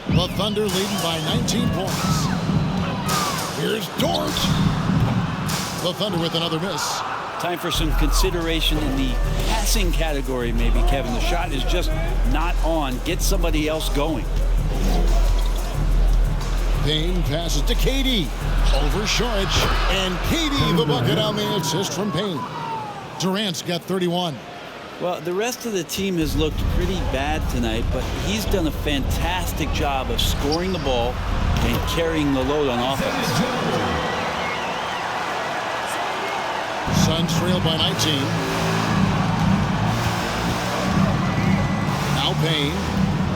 The Thunder leading by 19 points. Here's Dort. The Thunder with another miss. Time for some consideration in the passing category, maybe, Kevin. The shot is just not on. Get somebody else going. Payne passes to KD. Over short. And KD the bucket on the assist from Payne. Durant's got 31. Well, the rest of the team has looked pretty bad tonight, but he's done a fantastic job of scoring the ball and carrying the load on offense. Suns trail by 19. Now Payne.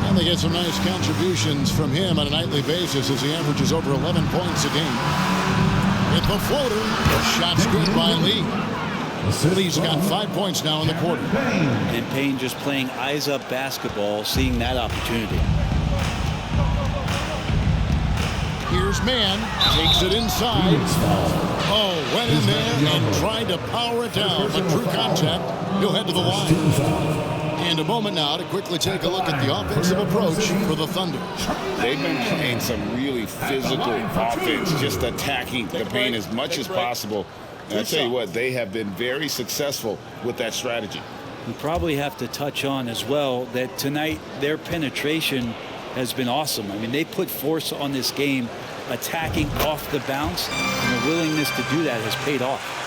And they get some nice contributions from him on a nightly basis as he averages over 11 points a game. With the floater, the shot's good by Lee. Lee's got 5 points now in the quarter. And Payne just playing eyes-up basketball, seeing that opportunity. Here's Mann, takes it inside. Oh, went in there and tried to power it down, but through contact, he'll head to the line. And a moment now to quickly take a look at the offensive approach for the Thunder. They've been playing some really physical offense, just attacking the paint as much as possible. And I tell you what, they have been very successful with that strategy. We probably have to touch on as well that tonight their penetration has been awesome. I mean, they put force on this game, attacking off the bounce, and the willingness to do that has paid off.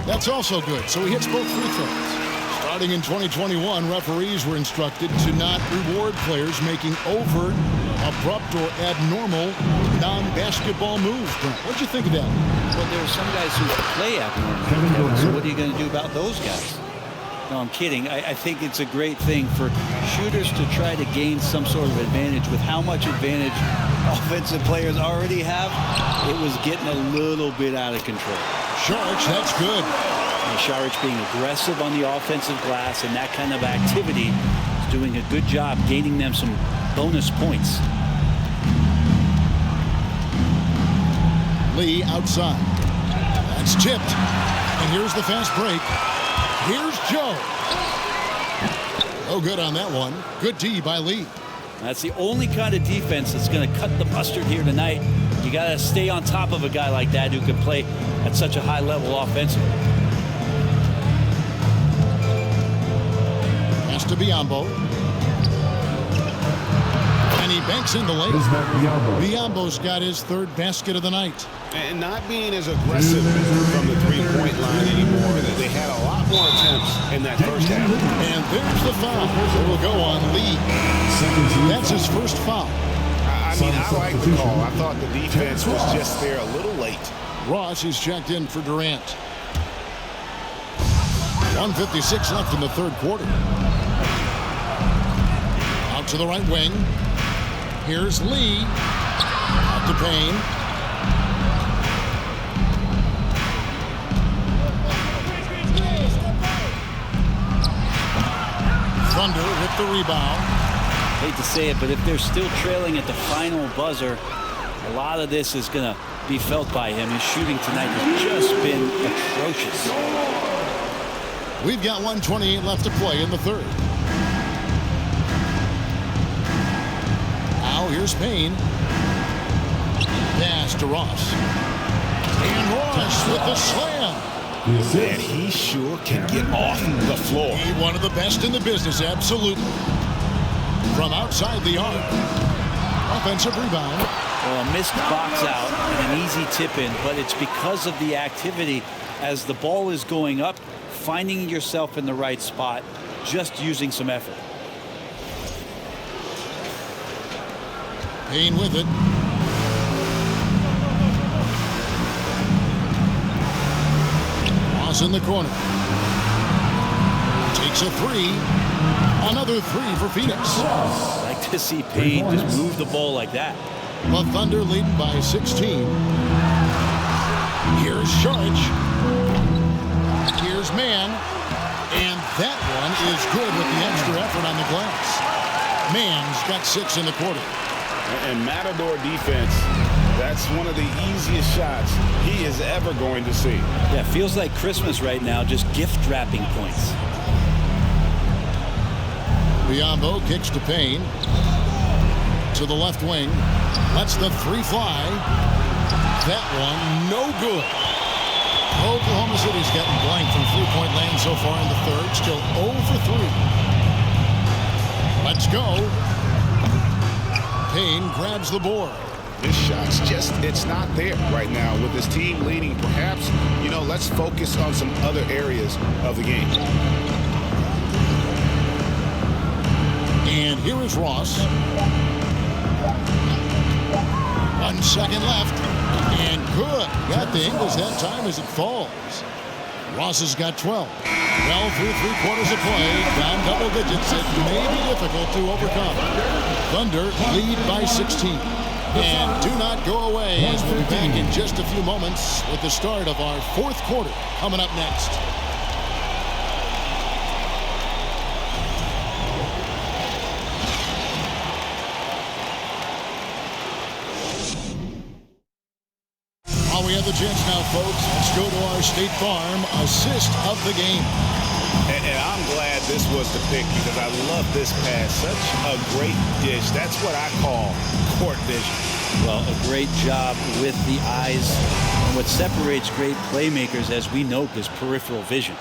That's also good, so he hits both free throws. Starting in 2021, referees were instructed to not reward players making overt, abrupt, or abnormal non-basketball moves. Brent, what'd you think of that? Well, there are some guys who play abnormally, so what are you going to do about those guys? No, I'm kidding. I think it's a great thing for shooters to try to gain some sort of advantage. With how much advantage offensive players already have, it was getting a little bit out of control. Sharks, that's good. Saric being aggressive on the offensive glass and that kind of activity is doing a good job gaining them some bonus points. Lee outside. That's tipped. And here's the fast break. Here's Joe. Oh, good on that one. Good D by Lee. That's the only kind of defense that's going to cut the mustard here tonight. You got to stay on top of a guy like that who can play at such a high level offensively. Pass to Biombo. And he banks in the lane. Biombo's got his third basket of the night. And not being as aggressive from the three-point line anymore. They had a lot more attempts in that first half. And there's the foul. It will go on Lee. That's his first foul. I mean, I like the call. I thought the defense was just there a little late. Ross is checked in for Durant. 1:56 left in the third quarter. Out to the right wing. Here's Lee. Out to Payne. Thunder with the rebound. Hate to say it, but if they're still trailing at the final buzzer, a lot of this is going to be felt by him. His shooting tonight has just been atrocious. We've got 1:28 left to play in the third. Now here's Payne. Pass to Ross. And Ross with the slam. Man, he sure can get off the floor. He's one of the best in the business, absolutely. From outside the arc. Offensive rebound. Well, a missed box out and an easy tip in, but it's because of the activity as the ball is going up, finding yourself in the right spot, just using some effort. Payne with it. Ross in the corner. Takes a three. Another three for Phoenix. Like to see Payne just move the ball like that. The Thunder leading by 16. Here's Saric. Here's Mann. And that one is good with the extra effort on the glass. Mann's got 6 in the quarter. And Matador defense, that's one of the easiest shots he is ever going to see. Yeah, feels like Christmas right now, just gift wrapping points. Biombo kicks to Payne. To the left wing. Lets the three fly. That one, no good. Oklahoma City's gotten blank from three-point land so far in the third. Still 0 for 3. Let's go. Payne grabs the board. This shot's just, it's not there right now with this team leading. Perhaps, let's focus on some other areas of the game. And here is Ross. 1 second left. And good. Got the Ingles that time as it falls. Ross has got 12. Well, through 3 quarters of play, down double digits, it may be difficult to overcome. Thunder lead by 16. And do not go away as we'll be back in just a few moments with the start of our fourth quarter coming up next. While we have the chance now, folks, let's go to our State Farm assist of the game. And I'm glad this was the pick because I love this pass. Such a great dish. That's what I call court vision. Well, a great job with the eyes. And what separates great playmakers, as we note, is peripheral vision.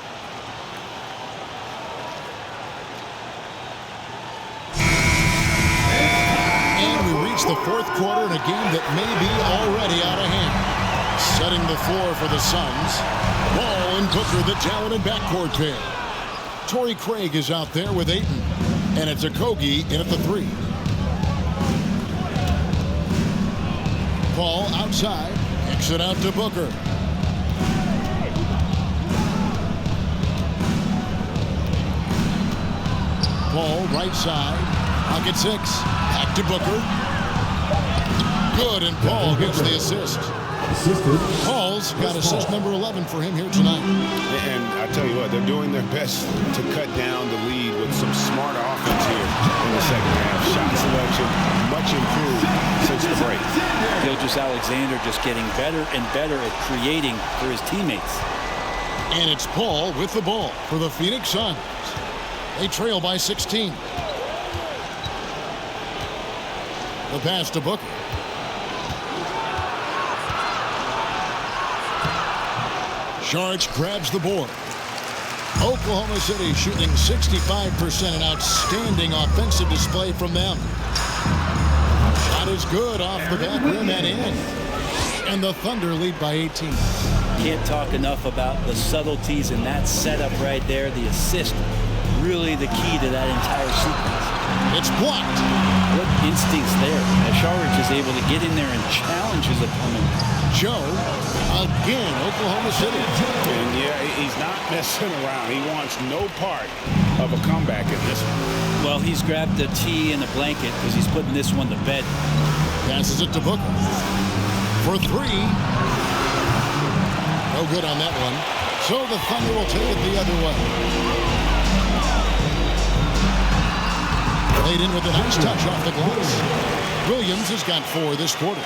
And we reach the fourth quarter in a game that may be already out of hand. Setting the floor for the Suns. Ball and Booker, the talented backcourt pair. Torrey Craig is out there with Ayton. And it's Okogie in at the 3. Paul outside. Kicks it out to Booker. Paul right side. Pocket 6. Back to Booker. Good, and Paul gets the assist. Paul's got assist number 11 for him here tonight. And I tell you what, they're doing their best to cut down the lead with some smart offense here in the second half. Shot selection much improved since the break. Gilgeous-Alexander just getting better and better at creating for his teammates. And it's Paul with the ball for the Phoenix Suns. They trail by 16. The pass to Booker. Sharch grabs the board. Oklahoma City shooting 65%, an outstanding offensive display from them. Shot is good off the back rim and in. And the Thunder lead by 18. Can't talk enough about the subtleties in that setup right there. The assist, really the key to that entire sequence. It's blocked. What instincts there. Sharch is able to get in there and challenge his opponent. Joe, again, Oklahoma City. And yeah, he's not messing around. He wants no part of a comeback in this one. Well, he's grabbed the tee and the blanket because he's putting this one to bed. Passes it to Booker. For 3. No good on that one. So the Thunder will take it the other way. Laid in with a nice touch off the glass. Williams has got 4 this quarter.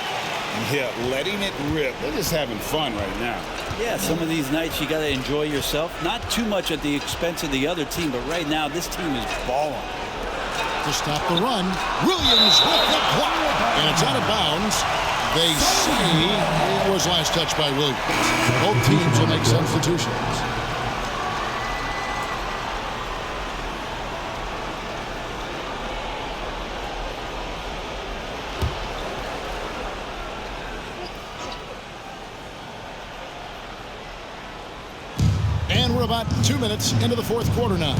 Yeah, letting it rip. They're just having fun right now. Yeah, some of these nights you got to enjoy yourself. Not too much at the expense of the other team, but right now this team is balling. To stop the run, Williams with the block. And it's out of bounds. They say it was last touched by Williams. Both teams will make substitutions. And we're about 2 minutes into the fourth quarter now.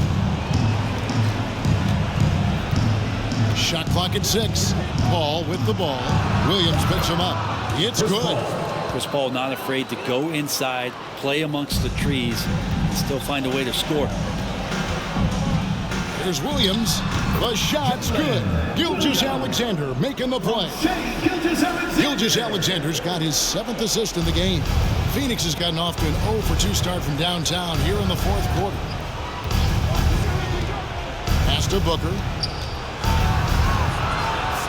Shot clock at 6. Paul with the ball. Williams picks him up. It's good. Chris Paul not afraid to go inside, play amongst the trees, and still find a way to score. Here's Williams. The shot's good. Gilgeous-Alexander making the play. Gilgeous-Alexander's got his 7th assist in the game. Phoenix has gotten off to an 0-for-2 start from downtown here in the fourth quarter. Pass to Booker.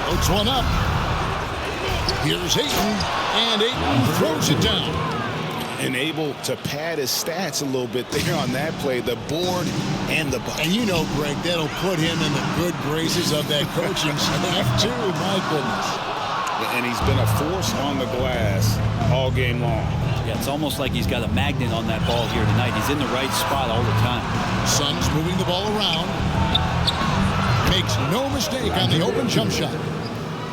Floats one up. Here's Ayton, and Ayton throws it down. And able to pad his stats a little bit there on that play, the board and the bucket. And you know, Greg, that'll put him in the good graces of that coaching staff, too. My goodness. And he's been a force on the glass all game long. Yeah, it's almost like he's got a magnet on that ball here tonight. He's in the right spot all the time. Suns moving the ball around. Makes no mistake on the open jump shot.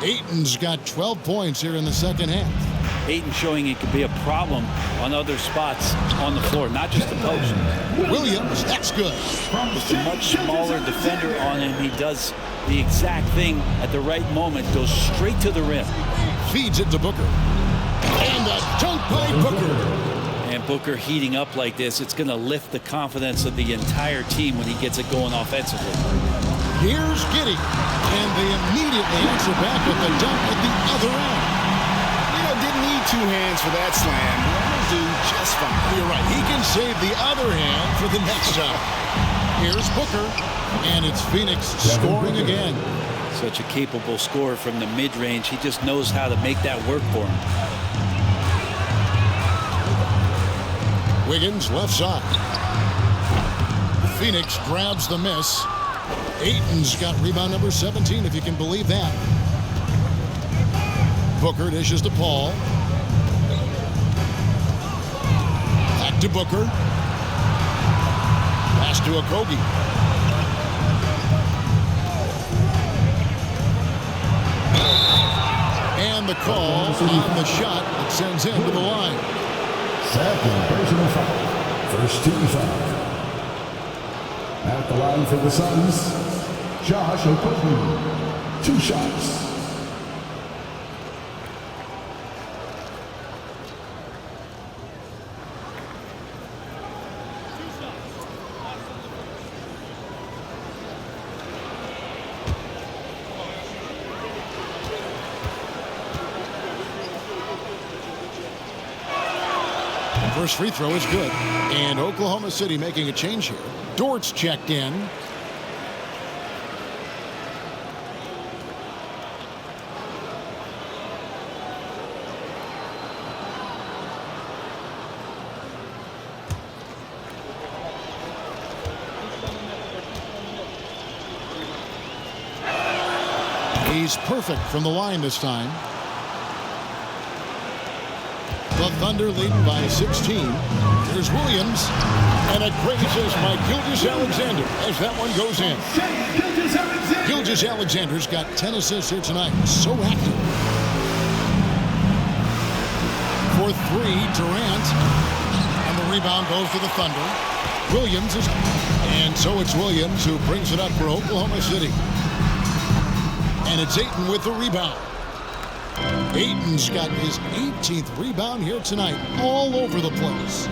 Ayton's got 12 points here in the second half. Ayton showing it could be a problem on other spots on the floor, not just the post. Williams, that's good. With a much smaller defender on him, he does the exact thing at the right moment, goes straight to the rim. Feeds it to Booker. And a dunk by Booker. And Booker heating up like this, it's going to lift the confidence of the entire team when he gets it going offensively. Here's Giddey. And they immediately answer back with the dunk at the other end. You know, didn't need 2 hands for that slam. That'll do just fine. You're right. He can save the other hand for the next time. Here's Booker. And it's Phoenix scoring again. Such a capable scorer from the mid-range. He just knows how to make that work for him. Wiggins left side. Phoenix grabs the miss. Ayton's got rebound number 17, if you can believe that. Booker dishes to Paul. Back to Booker. Pass to Okogie. And the call on the shot that sends him to the line. Second personal foul. First team foul. At the line for the Suns, Josh Okogie. 2 shots. First free throw is good. And Oklahoma City making a change here. Dort's checked in. He's perfect from the line this time. The Thunder leading by 16. Here's Williams. And it grazes by Gilgeous-Alexander as that one goes in. Gilgeous-Alexander's got 10 assists here tonight. So active. For 3, Durant. And the rebound goes to the Thunder. Williams is... And so it's Williams who brings it up for Oklahoma City. And it's Ayton with the rebound. Ayton's got his 18th rebound here tonight, all over the place.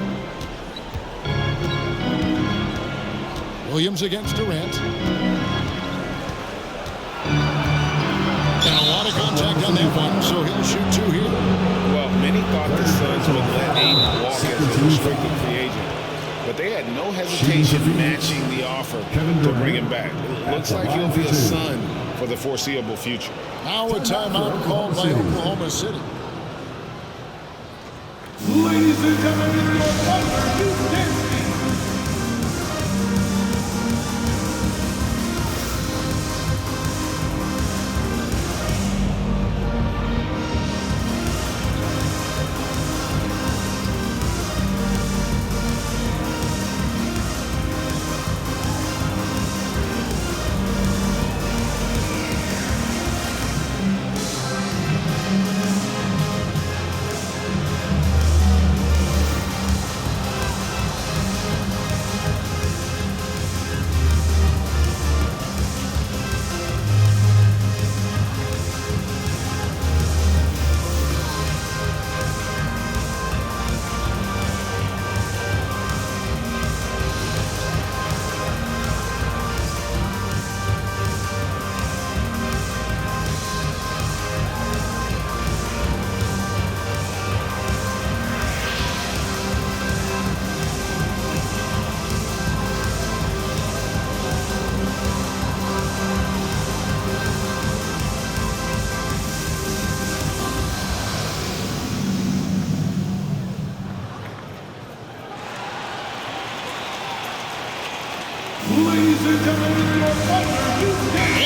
Williams against Durant. And a lot of contact on that one, so he'll shoot 2 here. Well, many thought the Suns would let Ayton walk as a restricted free agent, but they had no hesitation matching the offer to bring him back. It looks like he'll be a Sun for the foreseeable future. Now a timeout called by Oklahoma City. Ladies and gentlemen, your Thunder is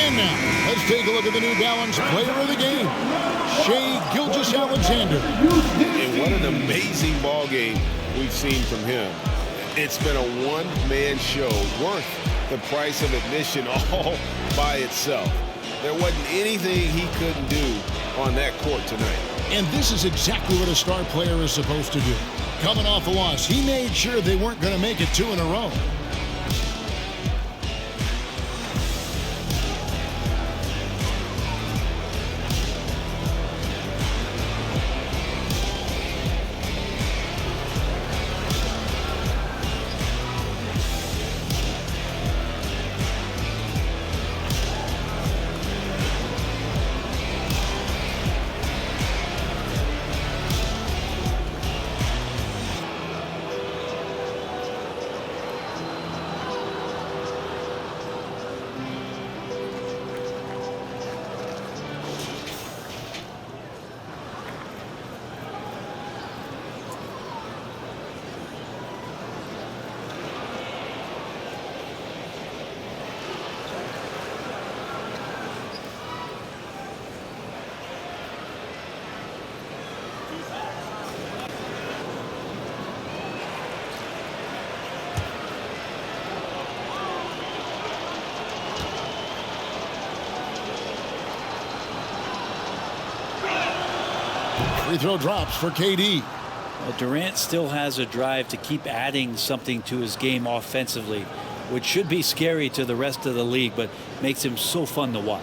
And now, let's take a look at the New Balance player of the game, Shai Gilgeous-Alexander. And what an amazing ball game we've seen from him. It's been a one-man show worth the price of admission all by itself. There wasn't anything he couldn't do on that court tonight. And this is exactly what a star player is supposed to do. Coming off a loss, he made sure they weren't going to make it 2 in a row. Free throw drops for KD. Well, Durant still has a drive to keep adding something to his game offensively. which should be scary to the rest of the league, but makes him so fun to watch.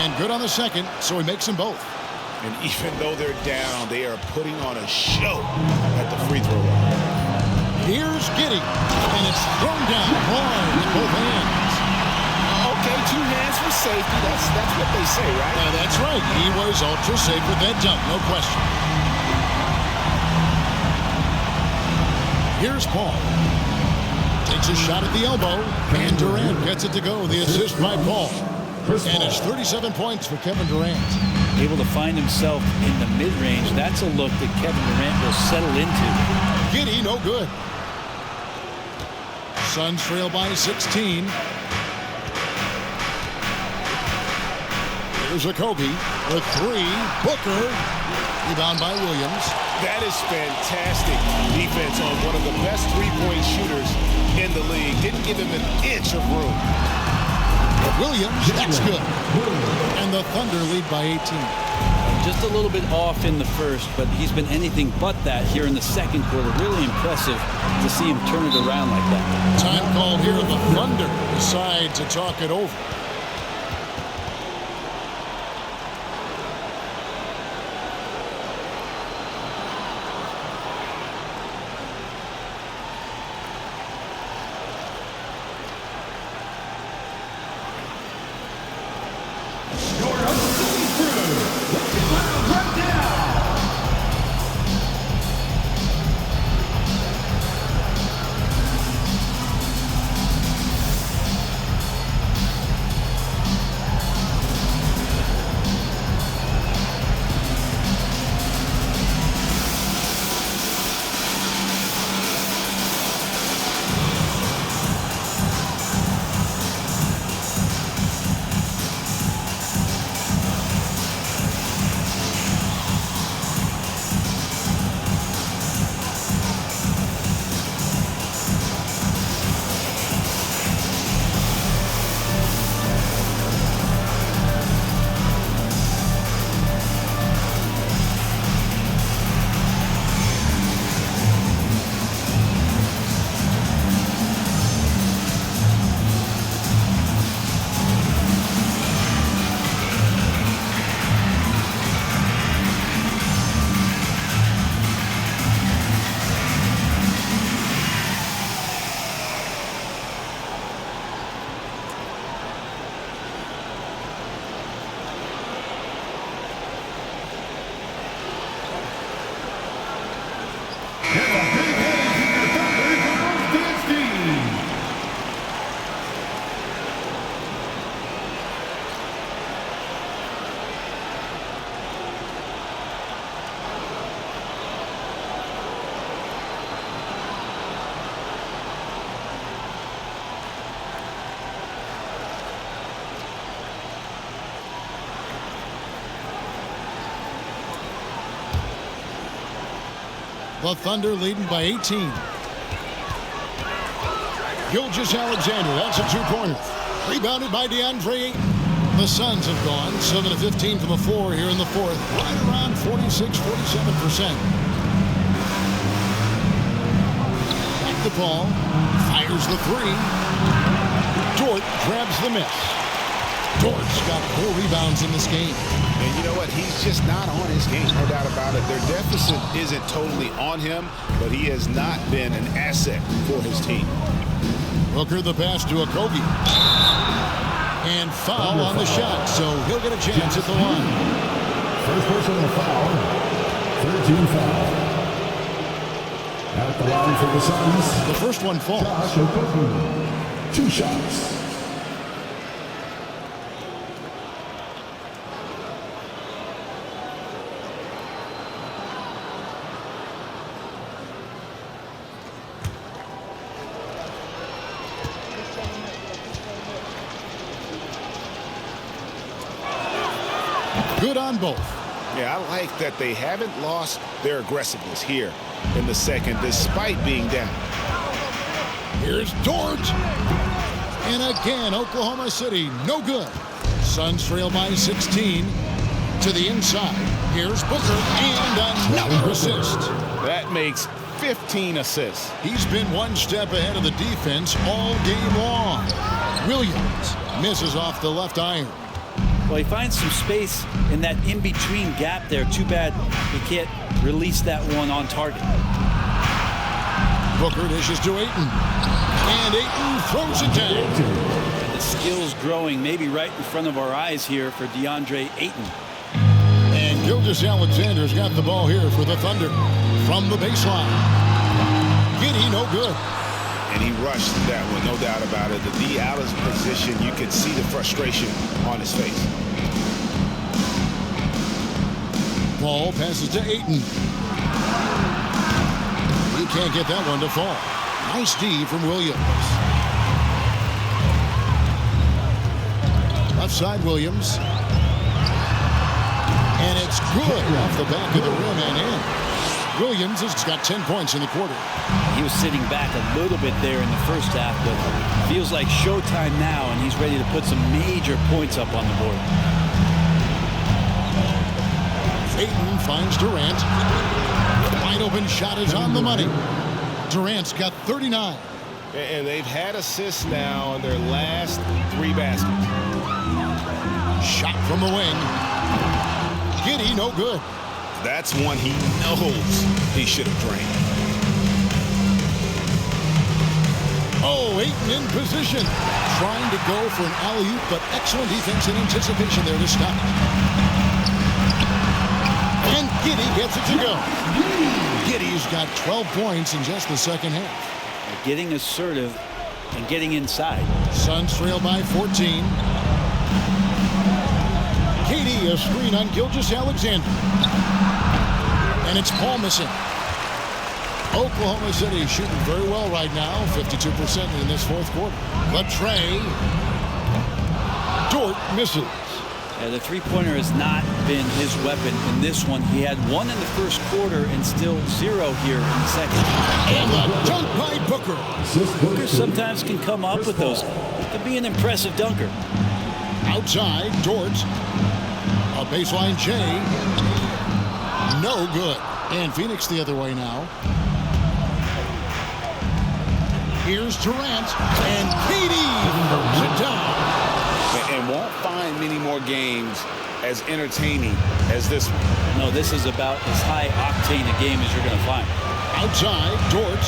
And good on the second, so he makes them both. And even though they're down, they are putting on a show at the free throw line. Here's Giddey, and it's thrown down hard with both hands. Okay, 2 hands for safety. That's what they say, right? That's right. He was ultra safe with that dunk, no question. Here's Paul. Takes a shot at the elbow, and Durant gets it to go. The assist by Paul. And it's 37 points for Kevin Durant. Able to find himself in the mid-range. That's a look that Kevin Durant will settle into. Giddey, no good. Suns trail by 16. Here's a Kobe with 3. Booker. Rebound by Williams. That is fantastic defense on one of the best three-point shooters in the league. Didn't give him an inch of room. Williams, that's good. And the Thunder lead by 18. Just a little bit off in the first, but he's been anything but that here in the second quarter. Really impressive to see him turn it around like that. Time called here. The Thunder decide to talk it over. The Thunder leading by 18. Gilgeous-Alexander, that's a 2-pointer. Rebounded by DeAndre. The Suns have gone 7 of 15 from the floor here in the fourth. Right around 46-47%. Back to Paul. Fires the 3. Dort grabs the miss. Dort's got 4 rebounds in this game. And you know what? He's just not on his game, no doubt about it. Their deficit isn't totally on him, but he has not been an asset for his team. Booker the pass to Okogie. And foul on the shot, so he'll get a chance at the line. First personal foul. 13 foul. At the line for the Suns. The first one falls. Josh Okogie. 2 shots. Good on both. Yeah, I like that they haven't lost their aggressiveness here in the second, despite being down. Here's Dort. And again, Oklahoma City, no good. Suns trail by 16 to the inside. Here's Booker and another assist. That makes 15 assists. He's been one step ahead of the defense all game long. Williams misses off the left iron. Well, he finds some space in that in-between gap there. Too bad he can't release that one on target. Booker dishes to Ayton. And Ayton throws it down. And the skill's growing maybe right in front of our eyes here for DeAndre Ayton. And Gilgeous-Alexander's got the ball here for the Thunder from the baseline. Giddey, no good. And he rushed that one, no doubt about it. The D out of position, you could see the frustration on his face. Ball passes to Ayton. He can't get that one to fall. Nice D from Williams. Left side, Williams. And it's good off the back of the rim and in. Williams has got 10 points in the quarter. He was sitting back a little bit there in the first half, but feels like showtime now, and he's ready to put some major points up on the board. Ayton finds Durant. Wide open shot is on the money. Durant's got 39. And they've had assists now in their last 3 baskets. Shot from the wing. Giddey, no good. That's one he knows he should have drained. Oh, Ayton in position. Trying to go for an alley-oop, but excellent defense and anticipation there to stop it. And Giddey gets it to go. Giddey's got 12 points in just the second half. Getting assertive and getting inside. Suns trail by 14. Giddey, a screen on Gilgeous-Alexander. And it's Paul missing. Oklahoma City shooting very well right now, 52% in this fourth quarter. But Trey, Dort misses. Yeah, the three-pointer has not been his weapon in this one. He had 1 in the first quarter and still 0 here in the second. And the dunk by Booker. Booker sometimes can come up with those. It can be an impressive dunker. Outside, Dort. A baseline J. No good. And Phoenix the other way now. Here's Durant. And Giddey throws it down. And won't find many more games as entertaining as this one. No, this is about as high-octane a game as you're going to find. Outside, Dort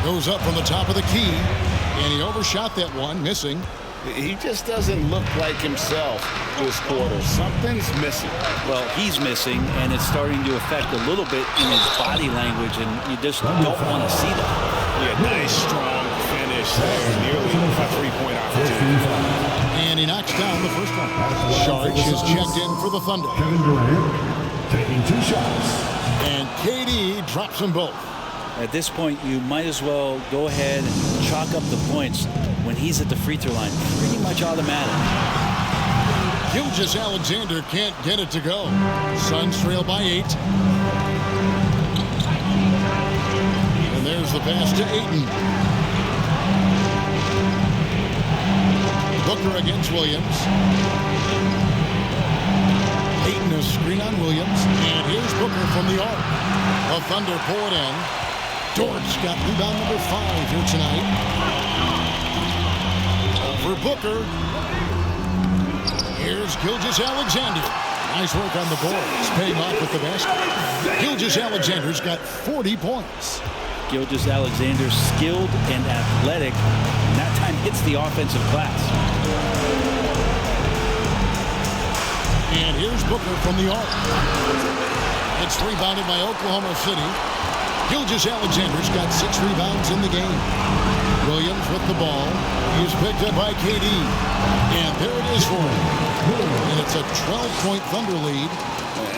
goes up from the top of the key. And he overshot that one, missing. He just doesn't look like himself this quarter. Something's missing. Well, he's missing, and it's starting to affect a little bit in his body language, and you just don't want to see that. Yeah, nice, strong finish there. Nearly a three-point opportunity. And he knocks down the first one. Sharks is checked in for the Thunder. Kevin Durant taking 2 shots. And KD drops them both. At this point, you might as well go ahead and chalk up the points when he's at the free throw line. Pretty much automatic. Gilgeous-Alexander can't get it to go. Suns trail by 8. And there's the pass to Ayton. Booker against Williams. Ayton a screen on Williams. And here's Booker from the arc. The Thunder pull it in. Dort's got rebound number 5 here tonight. For Booker. Here's Gilgeous-Alexander. Nice work on the boards. Paying off with the basket. Gilgeous-Alexander's got 40 points. Gilgeous-Alexander skilled and athletic. And that time hits the offensive glass. And here's Booker from the arc. It's rebounded by Oklahoma City. Gilgeous-Alexander's got 6 rebounds in the game. Williams with the ball. He's picked up by KD. And there it is for him. And it's a 12-point Thunder lead.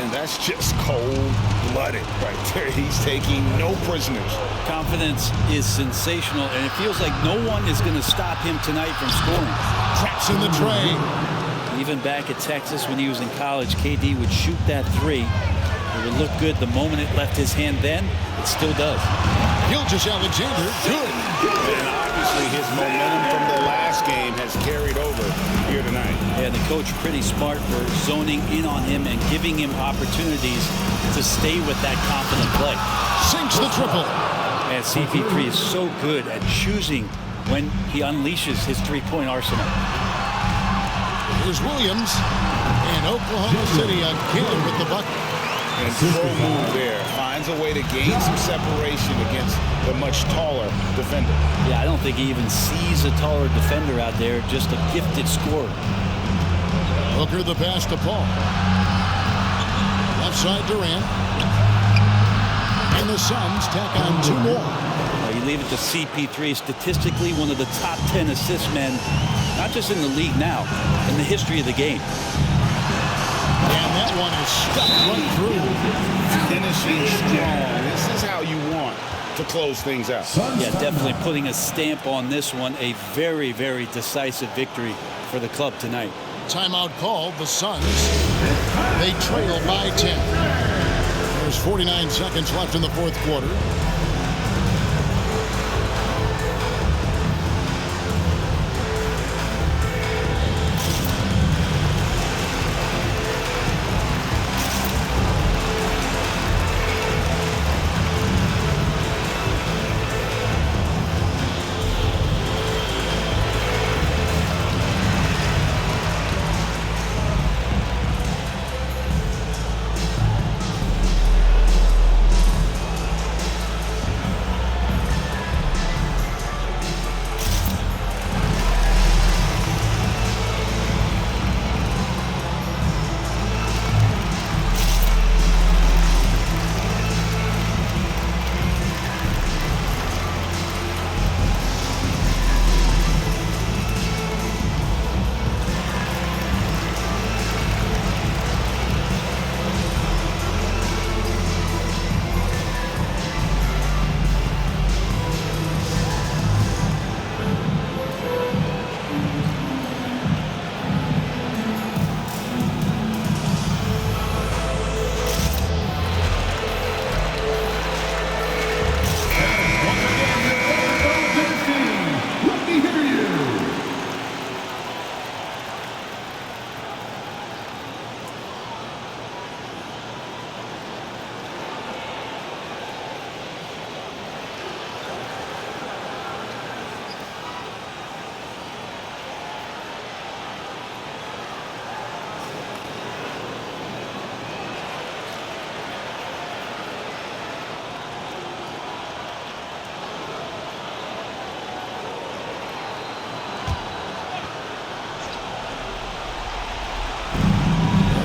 And that's just cold-blooded right there. He's taking no prisoners. Confidence is sensational, and it feels like no one is going to stop him tonight from scoring. Traps in the tray. Even back at Texas when he was in college, KD would shoot that 3. It would look good the moment it left his hand then. It still does. Gilgeous-Alexander, good. And obviously his momentum from the last game has carried over here tonight. Yeah, the coach pretty smart for zoning in on him and giving him opportunities to stay with that confident play. Sinks the triple. And CP3 is so good at choosing when he unleashes his three-point arsenal. Here's Williams, and Oklahoma City again with the bucket. And throw move there. Finds a way to gain some separation against the much taller defender. Yeah, I don't think he even sees a taller defender out there, just a gifted scorer. Hooker the pass to Paul. Left side Durant. And the Suns tack on 2 more. You leave it to CP3, statistically one of the top 10 assist men, not just in the league now, in the history of the game. And that one is stuck right through. Finishing strong. This is how you want to close things out. Yeah, definitely putting a stamp on this one. A very, very decisive victory for the club tonight. Timeout called. The Suns, they trail by 10. There's 49 seconds left in the 4th quarter.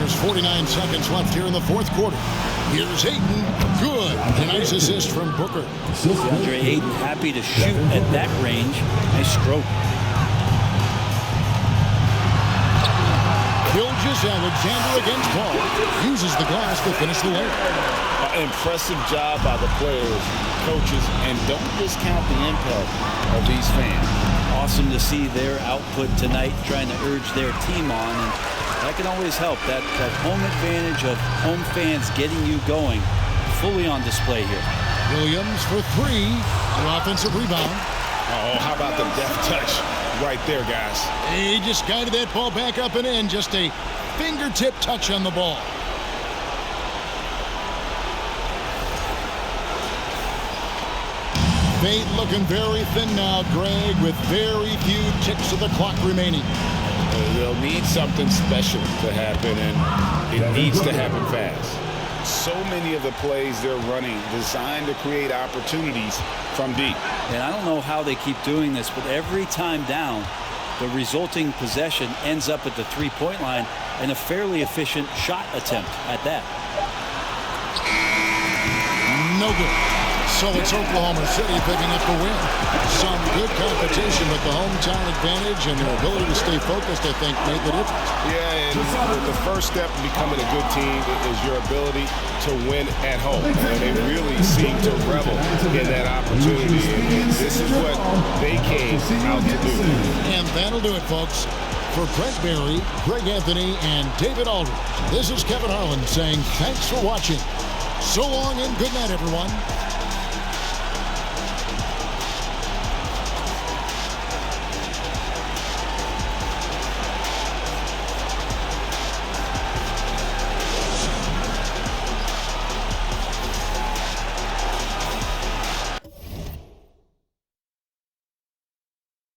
There's 49 seconds left here in the 4th quarter. Here's Ayton. Good. A nice assist from Booker. DeAndre Ayton happy to shoot at that range. Nice stroke. Gilgeous-Alexander against Paul. Uses the glass to finish the layup. Impressive job by the players, coaches, and don't discount the impact of these fans. Awesome to see their output tonight, trying to urge their team on. And that can always help. That home advantage of home fans getting you going, fully on display here. Williams for 3. An offensive rebound. Oh, how about the deft touch right there, guys? He just guided that ball back up and in. Just a fingertip touch on the ball. Fate looking very thin now, Greg, with very few ticks of the clock remaining. They'll need something special to happen, and it needs to happen fast. So many of the plays they're running designed to create opportunities from deep. And I don't know how they keep doing this, but every time down, the resulting possession ends up at the three-point line and a fairly efficient shot attempt at that. No good. So it's Oklahoma City picking up the win. Some good competition, but the hometown advantage and their ability to stay focused, I think, made the difference. Yeah, and the first step in becoming a good team is your ability to win at home. And they really seem to revel in that opportunity. And this is what they came out to do. And that'll do it, folks. For Brent Barry, Greg Anthony, and David Aldridge, this is Kevin Harlan saying thanks for watching. So long and good night, everyone.